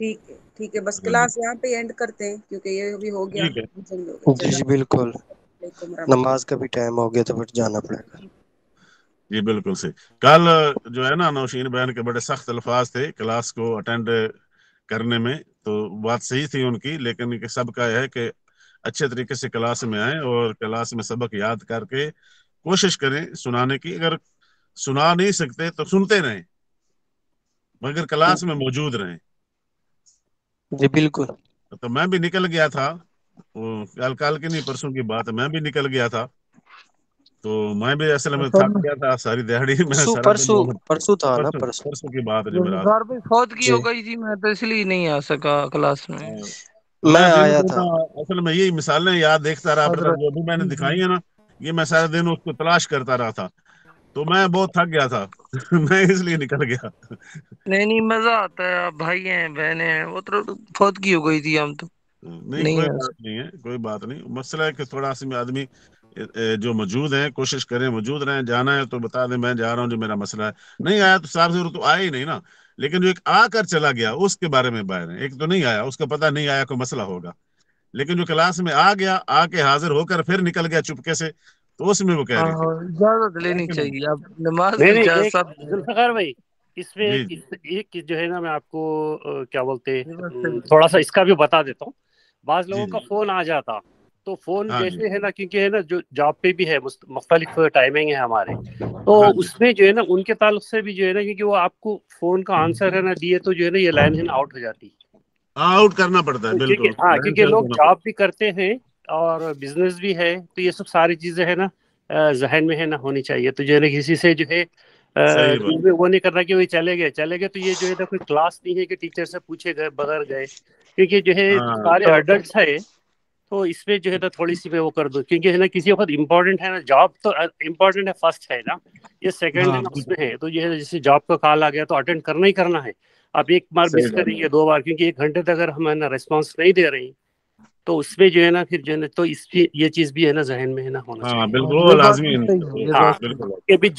ٹھیک ہے، بس کلاس یہاں پہ اینڈ کرتے ہیں کیونکہ یہ بھی ہو گیا. جی جی بالکل، نماز کا بھی ٹائم ہو گیا تو پھر جانا پڑے گا. جی بالکل صحیح. کل جو ہے نا نوشین بہن کے بڑے سخت الفاظ تھے کلاس کو اٹینڈ کرنے میں، تو بات صحیح تھی ان کی، لیکن سب کا یہ ہے کہ اچھے طریقے سے کلاس میں آئیں اور کلاس میں سبق یاد کر کے کوشش کریں سنانے کی. اگر سنا نہیں سکتے تو سنتے رہیں مگر کلاس میں موجود رہیں. جی بالکل. تو میں بھی نکل گیا تھا، کل کی نہیں پرسوں کی بات ہے، میں بھی نکل گیا تھا، تو میں بھی اصل میں تھک گیا تھا ساری دہاڑی میں. پرسوں تھا نا، پرسوں کی بات ہے جمعرات. فوت کی ہو گئی تھی، میں تو اس لیے نہیں آ سکا کلاس میں. میں آیا تھا. اصل میں یہی مثالیں یاد دیکھتا رہا، جو بھی میں نے دکھائی ہے نا، یہ میں سارے دن اس کو تلاش کرتا رہا تھا، تو میں بہت تھک گیا تھا میں اس لیے نکل گیا. نہیں مزہ آتا ہے، آپ بھائی ہیں بہنیں ہیں، وہ تو فوت کی ہو گئی تھی ہم تو. نہیں کوئی بات نہیں ہے، کوئی بات نہیں. مسئلہ ہے کہ تھوڑا سی آدمی جو موجود ہیں کوشش کریں موجود رہیں. جانا ہے تو بتا دیں میں جا رہا ہوں جو میرا مسئلہ ہے. نہیں آیا تو صاحب ضرور تو آیا ہی نہیں نا، لیکن جو ایک آ کر چلا گیا اس کے بارے میں باہر ہے. ایک تو نہیں آیا، اس کا پتہ نہیں آیا کوئی مسئلہ ہوگا، لیکن جو کلاس میں آ گیا، آ کے حاضر ہو کر پھر نکل گیا چپکے سے، تو اس میں وہ کہہ رہی تھی اجازت لینی چاہیے. اب نماز نہیں اجازت. ذوالفقار بھائی، اس میں ایک جو ہے نا، میں آپ کو کیا بولتے تھوڑا سا اس کا بھی بتا دیتا ہوں. بعض لوگوں کا فون آ جاتا، تو فون جیسے ہے نا، کیونکہ ہے نا جو جاب پہ بھی ہے مختلف ٹائمنگ ہے ہمارے، تو اس میں جو ہے نا ان کے تعلق سے بھی جو ہے نا، کیونکہ وہ آپ کو فون کا آنسر ہے نا دیے، تو جو ہے نا یہ لائن ہے نا آؤٹ ہو جاتی ہے. آؤٹ کرنا پڑتا ہے بالکل. کیونکہ لوگ جاب بھی کرتے ہیں اور بزنس بھی ہے، تو یہ سب ساری چیزیں ہے نا ذہن میں ہے نا ہونی چاہیے. تو جو ہے نا کسی سے جو ہے وہ نہیں کرنا کہ وہ چلے گئے تو یہ جو ہے نا کوئی کلاس نہیں ہے کہ ٹیچر سے پوچھے گئے بغیر گئے، کیونکہ جو ہے سارے ایڈلٹس ہے، تو اس میں جو ہے نا تھوڑی سی میں وہ کر دو، کیونکہ ہے نا کسی وقت امپورٹنٹ ہے نا، جاب تو امپورٹنٹ ہے، فرسٹ ہے نا، یہ سیکنڈ ہے نا اس میں ہے. تو یہ جیسے جاب کا کال آ گیا تو اٹینڈ کرنا ہی کرنا ہے. آپ ایک بار مس کریں گے، 2 بار، کیونکہ 1 گھنٹے تک اگر ہم ہے نا ریسپانس نہیں دے رہی، تو اس میں جو ہے نا پھر جو ہے نا، تو اس کی یہ چیز بھی ہے نا ذہن میں ہے نا ہونا چاہیے. بالکل لازمی.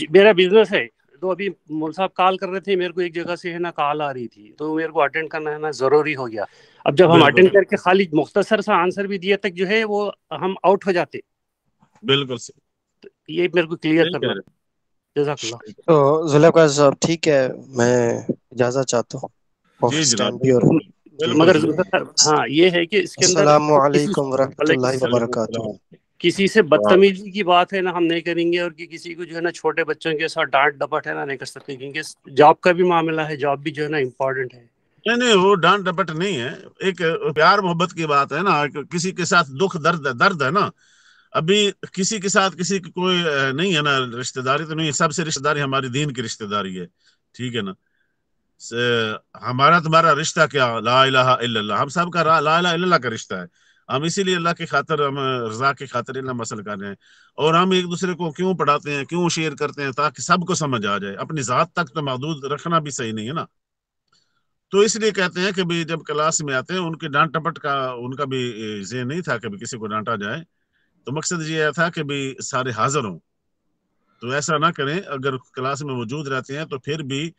میرا بزنس ہے، تو ابھی مول صاحب کال کر رہے تھے، میرے کو ایک جگہ سے ہے نا کال آ رہی تھی، تو میرے کو اٹینڈ کرنا ہے نا ضروری ہو گیا. اب جب ہم اٹینڈ کر کے خالی مختصر سا آنسر بھی دیا تک جو ہے وہ ہم آؤٹ ہو جاتے. بالکل یہ میرے کو کلیئر کرنا. جزاک اللہ. تو ذوالفقار صاحب ٹھیک ہے، میں اجازت چاہتا ہوں آفس ٹائم بھی. اور مگر ہاں یہ ہے کہ اس کے اندر السلام علیکم ورحمۃ اللہ وبرکاتہ. کسی سے بدتمیزی کی بات ہے نا ہم نہیں کریں گے، اور کسی کو جو ہے نا چھوٹے بچوں کے ساتھ ڈانٹ ڈپٹ ہے نا نہیں کر سکتے، کیونکہ جاب کا بھی معاملہ ہے، جاب بھی جو ہے نا امپورٹنٹ ہے. نہیں وہ ڈانٹ ڈپٹ نہیں ہے، ایک پیار محبت کی بات ہے نا. کسی کے ساتھ دکھ درد ہے نا. ابھی کسی کے ساتھ کسی کی کوئی نہیں ہے نا رشتہ داری، تو نہیں، سب سے رشتہ داری ہماری دین کی رشتہ داری ہے، ٹھیک ہے نا. ہمارا تمہارا رشتہ کیا؟ لا الہ الا اللہ. ہم سب کا لا الہ الا اللہ کا رشتہ ہے. ہم اسی لیے اللہ کی خاطر، ہم رضا کی خاطر اللہ مسل کر رہے ہیں. اور ہم ایک دوسرے کو کیوں پڑھاتے ہیں، کیوں شیئر کرتے ہیں؟ تاکہ سب کو سمجھ آ جائے. اپنی ذات تک تو محدود رکھنا بھی صحیح نہیں ہے نا. تو اس لیے کہتے ہیں کہ بھی جب کلاس میں آتے ہیں ان کے ڈانٹ ٹپٹ کا ان کا بھی ذہن نہیں تھا کہ بھی کسی کو ڈانٹا جائے. تو مقصد یہ تھا کہ بھی سارے حاضر ہوں. تو ایسا نہ کریں. اگر کلاس میں موجود رہتے ہیں تو پھر بھی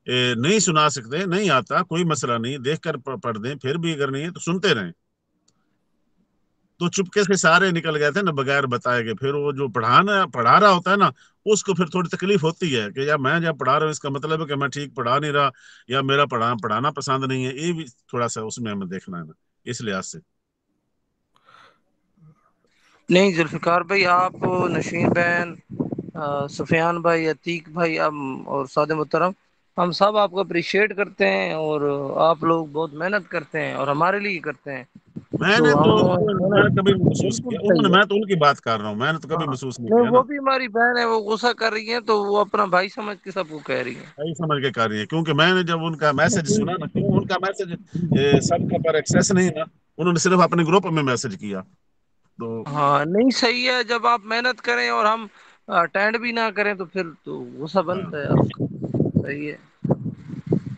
نہیں سنا سکتے، نہیں آتا، کوئی مسئلہ نہیں، دیکھ کر پڑھ دیں. پھر بھی اگر نہیں ہے تو سنتے رہیں. تو چپکے سے سارے نکل گئے تھے نا بغیر بتائے گئے. پھر وہ جو پڑھا رہا ہوتا ہے نا، اس کو پھر تھوڑی تکلیف ہوتی ہے کہ یا میں جب پڑھا رہا ہوں اس کا مطلب ہے کہ میں ٹھیک پڑھا نہیں رہا، یا میرا پڑھانا پسند نہیں ہے. یہ بھی تھوڑا سا اس میں ہمیں دیکھنا ہے نا، اس لحاظ سے. نہیں ذوالفقار بھائی، آپ، نشین بہن، سفیان بھائی، عتیق بھائی، اور سعد محترم، ہم سب آپ کو اپریشیٹ کرتے ہیں، اور آپ لوگ بہت محنت کرتے ہیں اور ہمارے لیے کرتے ہیں. میں نے کبھی محسوس کیا، میں تو ان کی بات کر رہا ہوں، میں نے تو کبھی محسوس نہیں کیا. وہ بھی ہماری بہن ہے، وہ غصہ کر رہی ہیں تو وہ اپنا بھائی سمجھ کے سب کو کہہ رہی ہیں. بھائی سمجھ کے کر رہی ہیں، کیونکہ میں نے جب ان کا میسج سنا نا، کیوں ان کا میسج سب کا پر ایکسیس نہیں نا، انہوں نے صرف اپنے گروپ میں میسج کیا. تو ہاں نہیں صحیح ہے، جب آپ محنت کریں اور ہم اٹینڈ بھی نہ کریں تو پھر تو غصہ بنتا ہے آپ کا. صحیح ہے.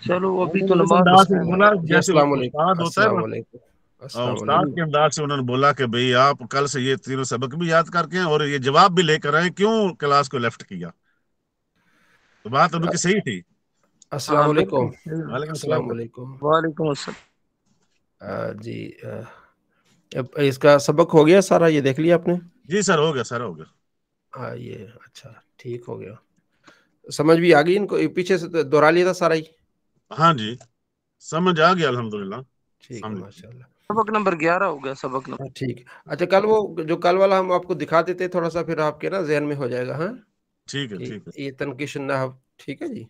چلو ابھی تو نماز جیسے استاد ہوتا ہے نا، استاد کے انداز سے انہوں نے بولا کہ بھئی آپ کل سے یہ تینوں سبق بھی یاد کر کے اور یہ جواب بھی لے کر آئے کیوں کلاس کو لیفٹ کیا. تو بات ان کی صحیح تھی. السلام علیکم. وعلیکم السلام. وعلیکم السلام. جی اس کا سبق ہو گیا سارا، یہ دیکھ لیا آپ نے؟ جی سر ہو گیا، سر ہو گیا. ہاں یہ اچھا ٹھیک ہو گیا، سمجھ بھی آ گئی ان کو؟ پیچھے سے دوہرا لیا تھا سارا ہی؟ ہاں جی سمجھ آ گیا الحمدللہ. ٹھیک ہے ماشاء اللہ. سبق نمبر 11 ہو گیا، سبق نمبر. ٹھیک ہے. اچھا کل وہ جو کل والا ہم آپ کو دکھا دیتے تھوڑا سا، پھر آپ کے نا ذہن میں ہو جائے گا. ہاں ٹھیک ہے ٹھیک ہے. یہ تنقیش النحو، ٹھیک ہے جی.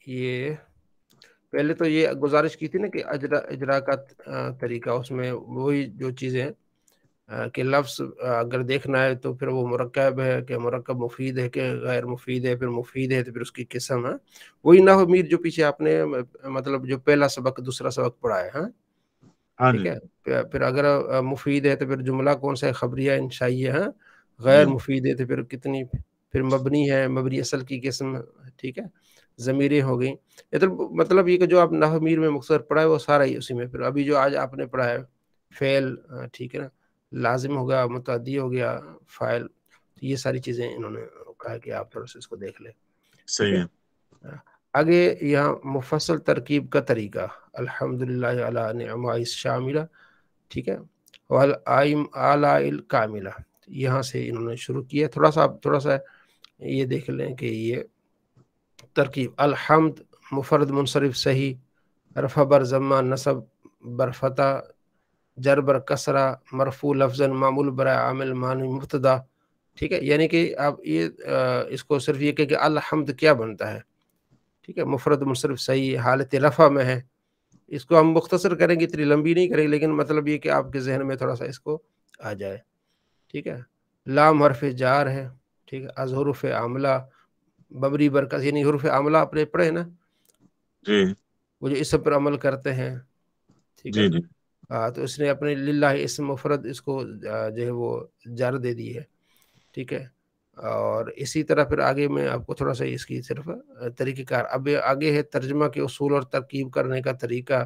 یہ پہلے تو یہ گزارش کی تھی نا کہ اجرا کا طریقہ، اس میں وہی جو چیزیں کہ لفظ اگر دیکھنا ہے تو پھر وہ مرکب ہے کہ مرکب مفید ہے کہ غیر مفید ہے، پھر مفید ہے تو پھر اس کی قسم ہے. وہی نحو میر جو پیچھے آپ نے مطلب جو پہلا سبق دوسرا سبق پڑھا ہے. ہاں ٹھیک ہے. پھر اگر مفید ہے تو پھر جملہ کون سا ہے، خبریہ انشائیہ. ہاں غیر مفید ہے تو پھر کتنی، پھر مبنی ہے، مبنی اصل کی قسم. ٹھیک ہے. ضمیریں ہو گئیں. مطلب یہ کہ جو آپ نحو میر میں مختصر پڑھا ہے وہ سارا ہی اسی میں. پھر ابھی جو آج آپ نے پڑھا ہے فعل، ٹھیک ہے نا، لازم ہو گیا، متعدی ہو گیا، فاعل، یہ ساری چیزیں انہوں نے کہا کہ آپ تھوڑا سا اس کو دیکھ لیں. صحیح ہے. آگے یہاں مفصل ترکیب کا طریقہ، الحمدللہ علی نعمائہ الشاملہ، ٹھیک ہے، والآلاء الکاملہ، یہاں سے انہوں نے شروع کیا. تھوڑا سا یہ دیکھ لیں کہ یہ ترکیب الحمد مفرد منصرف صحیح، رفع بر ضمہ، نصب بر فتح، جر بر کسرہ، مرفوع لفظاً، معمول برائے عامل معنی مبتدا. ٹھیک ہے. یعنی کہ آپ یہ اس کو صرف یہ کہ الحمد کیا بنتا ہے. ٹھیک ہے. مفرد منصرف صحیح، حالت رفع میں ہے. اس کو ہم مختصر کریں گے، اتنی لمبی نہیں کریں گے، لیکن مطلب یہ کہ آپ کے ذہن میں تھوڑا سا اس کو آ جائے. ٹھیک ہے. لام حرف جار ہے. ٹھیک ہے. از حروف عاملہ، ببری برکت، یعنی حروف عاملہ آپ نے پڑھے نا جی، وہ جو اسم پر عمل کرتے ہیں. ٹھیک ہے. تو اس نے اپنے للہ اسم مفرد اس کو جو ہے وہ جار دے دی ہے. ٹھیک ہے. اور اسی طرح پھر آگے میں آپ کو تھوڑا سا اس کی صرف طریقہ کار، اب آگے ہے ترجمہ کے اصول اور ترکیب کرنے کا طریقہ.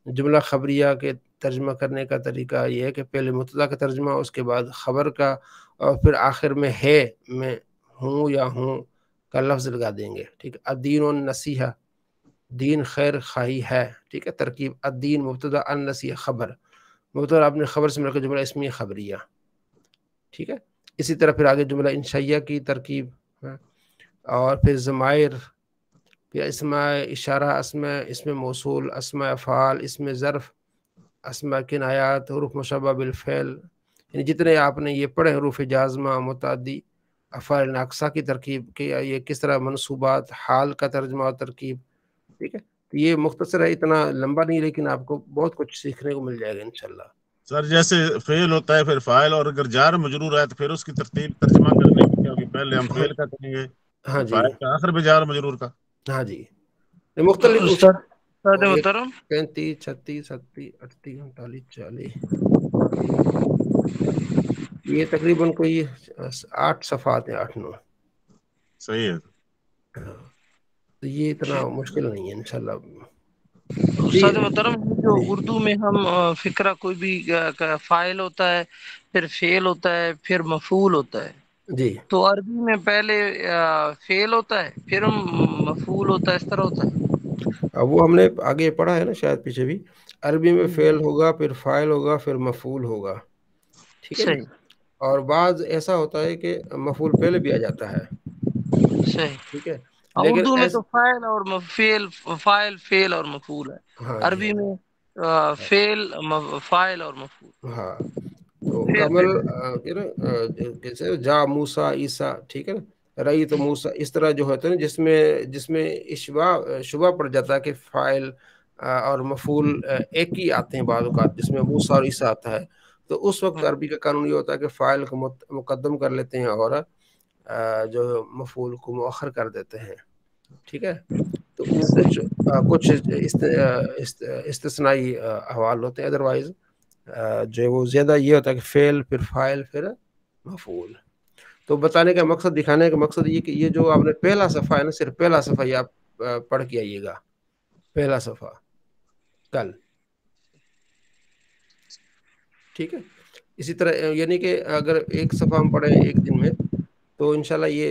جملہ خبریہ کے ترجمہ کرنے کا طریقہ یہ ہے کہ پہلے مبتدا کا ترجمہ، اس کے بعد خبر کا، اور پھر آخر میں ہے میں ہوں یا ہوں کا لفظ لگا دیں گے. ٹھیک ہے. الدین النصیحہ، دین خیر خواہی ہے. ٹھیک ہے. ترکیب الدین مبتدا، النصیحہ خبر. مبتدا آپ نے خبر سے مل کر جملہ اسمیہ خبریہ. ٹھیک ہے. اسی طرح پھر آگے جملہ انشائیہ کی ترکیب، اور پھر ضمائر، پھر اسماء اشارہ، اسم موصول، اسماء افعال، اسم ظرف، اسماء کنایات، حروف مشبہ بالفعل، یعنی جتنے آپ نے یہ پڑھے حروف جازمہ، متعدی، افعال ناقصہ کی ترکیب کہ یہ کس طرح منصوبات، حال کا ترجمہ اور ترکیب. ٹھیک ہے. تو یہ مختصر ہے، اتنا لمبا نہیں، لیکن آپ کو بہت کچھ سیکھنے کو مل جائے گا انشاءاللہ. سر جیسے فعل ہوتا ہے، پھر فاعل، اور اگر جار مجرور ہے تو پھر اس کی ترتیب ترجمہ کرنے کی کیا ہوگی؟ پہلے ہم فعل کا کریں گے، ہاں جی، فاعل کا، آخر میں جار مجرور کا. ہاں جی. مختلف استاد محترم 35 36 37 38 39 40 یہ تقریباً کوئی 8 صفحات ہیں، 8-9. صحیح ہے. تو یہ اتنا مشکل نہیں ہے انشاءاللہ. استاد محترم جو اردو میں ہم فقرہ کوئی بھی فاعل ہوتا ہے، پھر فعل ہوتا ہے، پھر مفعول ہوتا ہے، جی، تو عربی میں پہلے فعل ہوتا ہے، پھر مفعول ہوتا ہے، اس طرح ہوتا ہے. وہ ہم نے آگے پڑھا ہے نا شاید پیچھے بھی. عربی میں فعل ہوگا، پھر فاعل ہوگا، پھر مفعول ہوگا. ٹھیک ہے جی. اور بعض ایسا ہوتا ہے کہ مفعول پہلے بھی آ جاتا ہے. صحیح. ٹھیک ہے. اردو میں تو فاعل اور فاعل، فعل اور مفعول ہے. عربی میں فعل، فاعل اور مفعول. ہاں. تو کمل کیسے جا موسیٰ عیسیٰ، ٹھیک ہے نا، رئی تو موسیٰ، اس طرح جو ہوتا ہے نا جس میں شبہ پڑ جاتا ہے کہ فاعل اور مفعول ایک ہی آتے ہیں بعض اوقات، جس میں موسیٰ اور عیسیٰ آتا ہے. تو اس وقت عربی کا قانون یہ ہوتا ہے کہ فاعل کو مقدم کر لیتے ہیں اور جو مفعول کو مؤخر کر دیتے ہیں. ٹھیک ہے. تو وہ کچھ استثنائی احوال ہوتے ہیں، ادروائز جو وہ زیادہ یہ ہوتا ہے کہ فعل، پھر فاعل، پھر مفعول. تو بتانے کا مقصد، دکھانے کا مقصد یہ کہ یہ جو آپ نے پہلا صفحہ ہے نا، صرف پہلا صفحہ یہ آپ پڑھ کے آئیے گا، پہلا صفحہ کل. ٹھیک ہے. اسی طرح یعنی کہ اگر ایک صفحہ ہم پڑھیں ایک دن میں تو انشاءاللہ یہ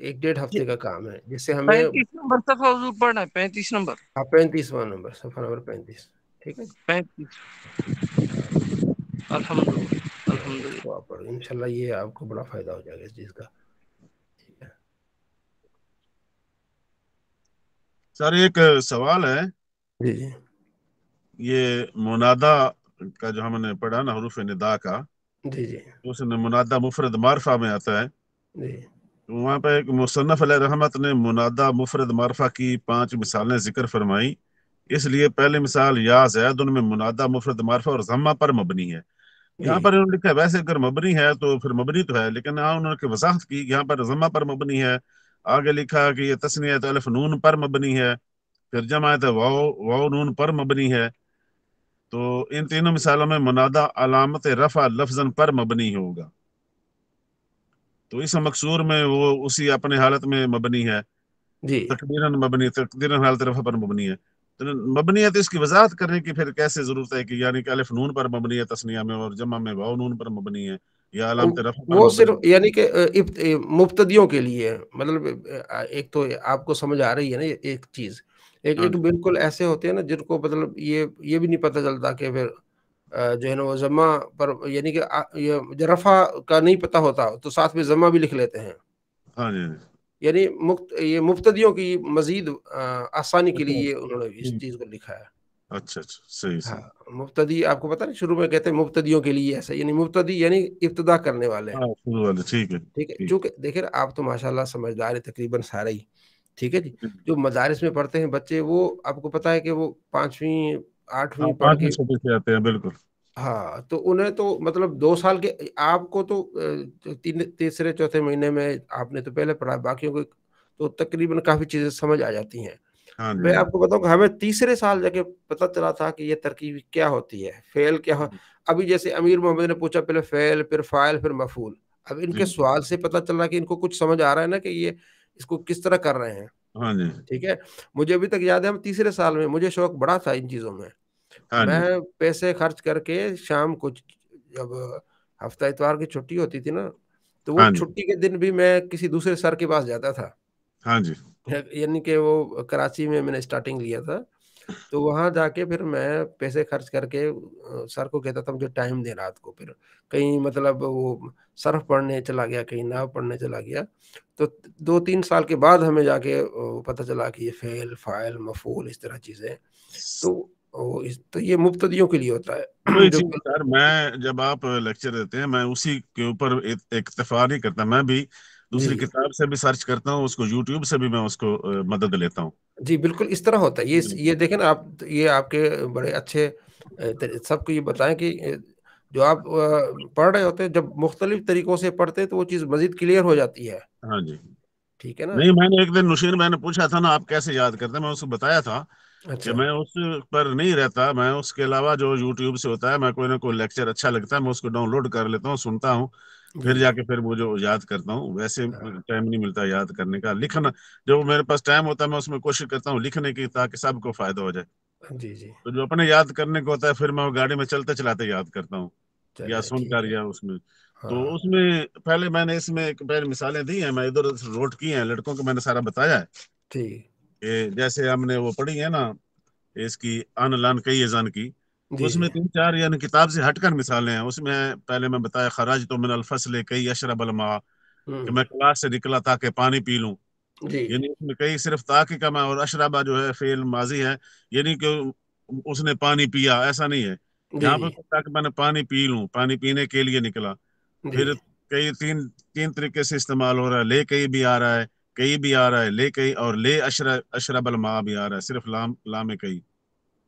1-1.5 ہفتے کا کام ہے، جس سے ہمیں 35 نمبر صفحہ حضور پڑھنا ہے. 35 نمبر، 35واں نمبر، صفحہ نمبر 35. ٹھیک ہے 35 الحمدللہ تو آپ انشاءاللہ یہ آپ کو بڑا فائدہ ہو جائے گا اس چیز کا. سر ایک سوال ہے. جی جی. یہ منادا کا جو ہم نے پڑھا نا حروف ندا کا, جی جی, اس میں منادا مفرد معرفہ میں آتا ہے. جی وہاں پہ ایک مصنف علیہ رحمت نے منادا مفرد معرفہ کی 5 مثالیں ذکر فرمائی. اس لیے پہلی مثال یا زید میں منادا مفرد معرفہ اور ضمہ پر مبنی ہے. یہاں پر انہوں نے لکھا ہے ویسے اگر مبنی ہے تو پھر مبنی تو ہے, لیکن یہاں انہوں نے وضاحت کی یہاں پر ضمہ پر مبنی ہے. آگے لکھا کہ یہ تثنیہ ہے تو الف نون پر مبنی ہے, پھر جمع ہے تو واو نون پر مبنی ہے. تو ان تینوں مثالوں میں منادا علامت رفع لفظاً پر مبنی ہوگا. تو اس مقصور میں وہ اسی اپنے حالت میں مبنی ہے, جی تقدیراً مبنی, تقدیراً حالت رفع پر مبنی ہے. تو مبنی ہے تو اس کی وضاحت کرنے کی پھر کیسے ضرورت ہے کہ یعنی کہ الف نون پر مبنی ہے تثنیہ میں اور جمع میں واو نون پر مبنی ہے یا علامت رفع پر وہ مبنی صرف یعنی کہ مبتدیوں کے لیے, مطلب ایک تو آپ کو سمجھ آ رہی ہے نا ایک چیز, ایک بالکل ایسے ہوتے ہیں نا جن کو مطلب یہ بھی نہیں پتہ چلتا کہ پھر جو ہے نا وہ ضمہ پر یعنی کہ یہ رفع کا نہیں پتہ ہوتا تو ساتھ میں ضمہ بھی لکھ لیتے ہیں. ہاں جی, یعنی یہ مبتدیوں کی مزید آسانی کے لیے انہوں نے اس چیز کو لکھا ہے. اچھا اچھا, صحیح ہاں صحیح. مبتدی آپ کو پتہ نہیں شروع میں کہتے ہیں مبتدیوں کے لیے ایسا, یعنی مبتدی یعنی ابتدا کرنے والے. ہاں شروع والے, ٹھیک ہے ٹھیک ہے, چونکہ دیکھیں آپ تو ماشاءاللہ سمجھدار ہیں تقریباً سارے ہی. ٹھیک ہے جی, جو مدارس میں پڑھتے ہیں بچے وہ آپ کو پتہ ہے کہ وہ 5ویں 8ویں پڑھ 5ویں کے, 6ویں سے آتے ہیں بالکل. ہاں تو انہیں تو مطلب 2 سال کے, آپ کو تو تیسرے چوتھے مہینے میں آپ نے تو پہلے پڑھا, باقیوں کو تو تقریباً کافی چیزیں سمجھ آ جاتی ہیں. ہاں جی, میں آپ کو بتاؤں کہ ہمیں تیسرے سال جا کے پتہ چلا تھا کہ یہ ترکیب کیا ہوتی ہے, فعل کیا ہو. ابھی جیسے امیر محمد نے پوچھا پہلے فعل پھر فاعل پھر مفعول, اب ان کے سوال سے پتہ چل رہا ہے کہ ان کو کچھ سمجھ آ رہا ہے نا کہ یہ اس کو کس طرح کر رہے ہیں. ہاں جی, ٹھیک ہے, مجھے ابھی تک یاد ہے ہم تیسرے سال میں, مجھے شوق بڑا تھا ان چیزوں میں. میں پیسے خرچ کر کے شام کو جب ہفتہ اتوار کی چھٹی ہوتی تھی نا تو وہ چھٹی کے دن بھی میں کسی دوسرے سر کے پاس جاتا تھا. ہاں جی, یعنی کہ وہ کراچی میں نے اسٹارٹنگ لیا تھا, تو وہاں جا کے پھر میں پیسے خرچ کر کے سر کو کہتا تھا مجھے ٹائم دے رات کو, پھر کہیں مطلب وہ صرف پڑھنے چلا گیا, کہیں نحو پڑھنے چلا گیا. تو 2-3 سال کے بعد ہمیں جا کے پتہ چلا کہ یہ فعل فاعل مفعول اس طرح چیزیں. تو یہ مبتدیوں کے لیے ہوتا ہے. وہی چیز سر, میں جب آپ لیکچر دیتے ہیں میں اسی کے اوپر اکتفا نہیں کرتا, میں بھی دوسری کتاب سے بھی سرچ کرتا ہوں, اس کو یوٹیوب سے بھی میں اس کو مدد لیتا ہوں. جی بالکل اس طرح ہوتا ہے. یہ دیکھیں نا آپ, یہ آپ کے بڑے اچھے سب کو یہ بتائیں کہ جو آپ پڑھ رہے ہوتے ہیں جب مختلف طریقوں سے پڑھتے ہیں تو وہ چیز مزید کلیئر ہو جاتی ہے. ہاں جی, ٹھیک ہے نا. نہیں میں نے ایک دن نشین میں نے پوچھا تھا نا آپ کیسے یاد کرتے ہیں, میں اس کو بتایا تھا کہ میں اس پر نہیں رہتا, میں اس کے علاوہ جو یوٹیوب سے ہوتا ہے میں کوئی نہ کوئی لیکچر اچھا لگتا ہے میں اس کو ڈاؤن لوڈ کر لیتا ہوں, سنتا ہوں, پھر جا کے پھر وہ جو یاد کرتا ہوں. ویسے ٹائم نہیں ملتا یاد کرنے کا. لکھنا جو میرے پاس ٹائم ہوتا ہے میں اس میں کوشش کرتا ہوں لکھنے کی تاکہ سب کو فائدہ ہو جائے. جی جی, تو جو اپنے یاد کرنے کو ہوتا ہے پھر میں وہ گاڑی میں چلتے چلاتے یاد کرتا ہوں یا سن کر یا اس میں. تو اس میں پہلے میں نے اس میں پہلے مثالیں دی ہیں, میں ادھر ادھر نوٹ کی ہیں, لڑکوں کو میں نے سارا بتایا ہے. کہ جیسے ہم نے وہ پڑھی ہے نا اس کی ان لان کئی ازان کی, اس میں 3-4 یعنی کتاب سے ہٹ کر مثالیں ہیں. اس میں پہلے میں بتایا خراج تو من الفصل کئی اشرب الماء, کہ میں کلاس سے نکلا تاکہ پانی پی لوں. یعنی اس میں کئی صرف تاکہ کا میں, اور اشربا جو ہے فعل ماضی ہے, یعنی کہ اس نے پانی پیا, ایسا نہیں ہے. یہاں پہ تاکہ میں نے پانی پی لوں, پانی پینے کے لیے نکلا. پھر کئی تین طریقے سے استعمال ہو رہا ہے, لے کئی بھی آ رہا ہے, کئی بھی آ رہا ہے, لے کئی اور لے اشرب الماء بھی آ رہا ہے, صرف لام کئی.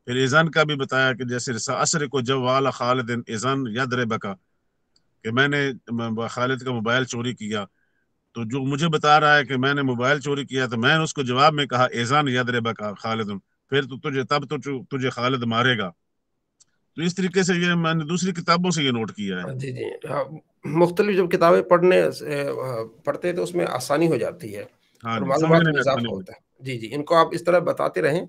پھر ایزان کا بھی بتایا کہ جیسے عصر کو جوال خالد ایزان یدربکا, کہ میں نے خالد کا موبائل چوری کیا, تو جو مجھے بتا رہا ہے کہ میں نے موبائل چوری کیا تو میں نے اس کو جواب میں کہا ایزان یدربکا خالد, پھر تو تجھے خالد مارے گا. تو اس طریقے سے یہ میں نے دوسری کتابوں سے یہ نوٹ کیا ہے. جی جی, مختلف جب کتابیں پڑھتے ہیں تو اس میں آسانی ہو جاتی ہے اور معلومات میں اضافہ ہوتا ہے. جی جی, ان کو آپ اس طرح بتاتے رہیں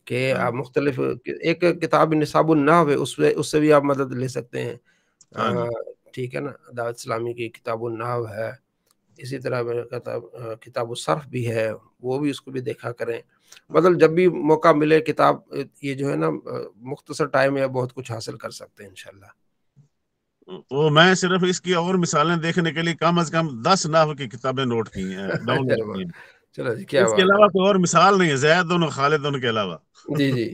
کہ آپ مختلف, ایک کتاب نصاب النحو ہے, اس سے بھی آپ مدد لے سکتے ہیں. ٹھیک ہے نا, دعوت اسلامی کی کتاب النحو ہے, اسی طرح میں کتاب الصرف بھی ہے، وہ بھی اس کو بھی دیکھا کریں. مطلب جب بھی موقع ملے کتاب یہ جو ہے نا مختصر ٹائم میں بہت کچھ حاصل کر سکتے ہیں انشاءاللہ. وہ میں صرف اس کی اور مثالیں دیکھنے کے لیے کم از کم 10 نحو کی کتابیں نوٹ کی ہیں، ڈاؤن لوڈ کی ہیں. چلو جی، کیا اس کے علاوہ کوئی اور مثال نہیں ہے زید اور خالد ان کے علاوہ. جی جی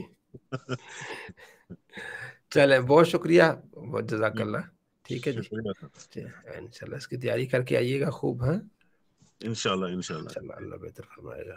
چلے، بہت شکریہ، بہت جزاک اللہ. ٹھیک ہے جی، انشاءاللہ اس کی تیاری کر کے آئیے گا خوب. ہاں انشاءاللہ اللہ بہتر فرمائے گا.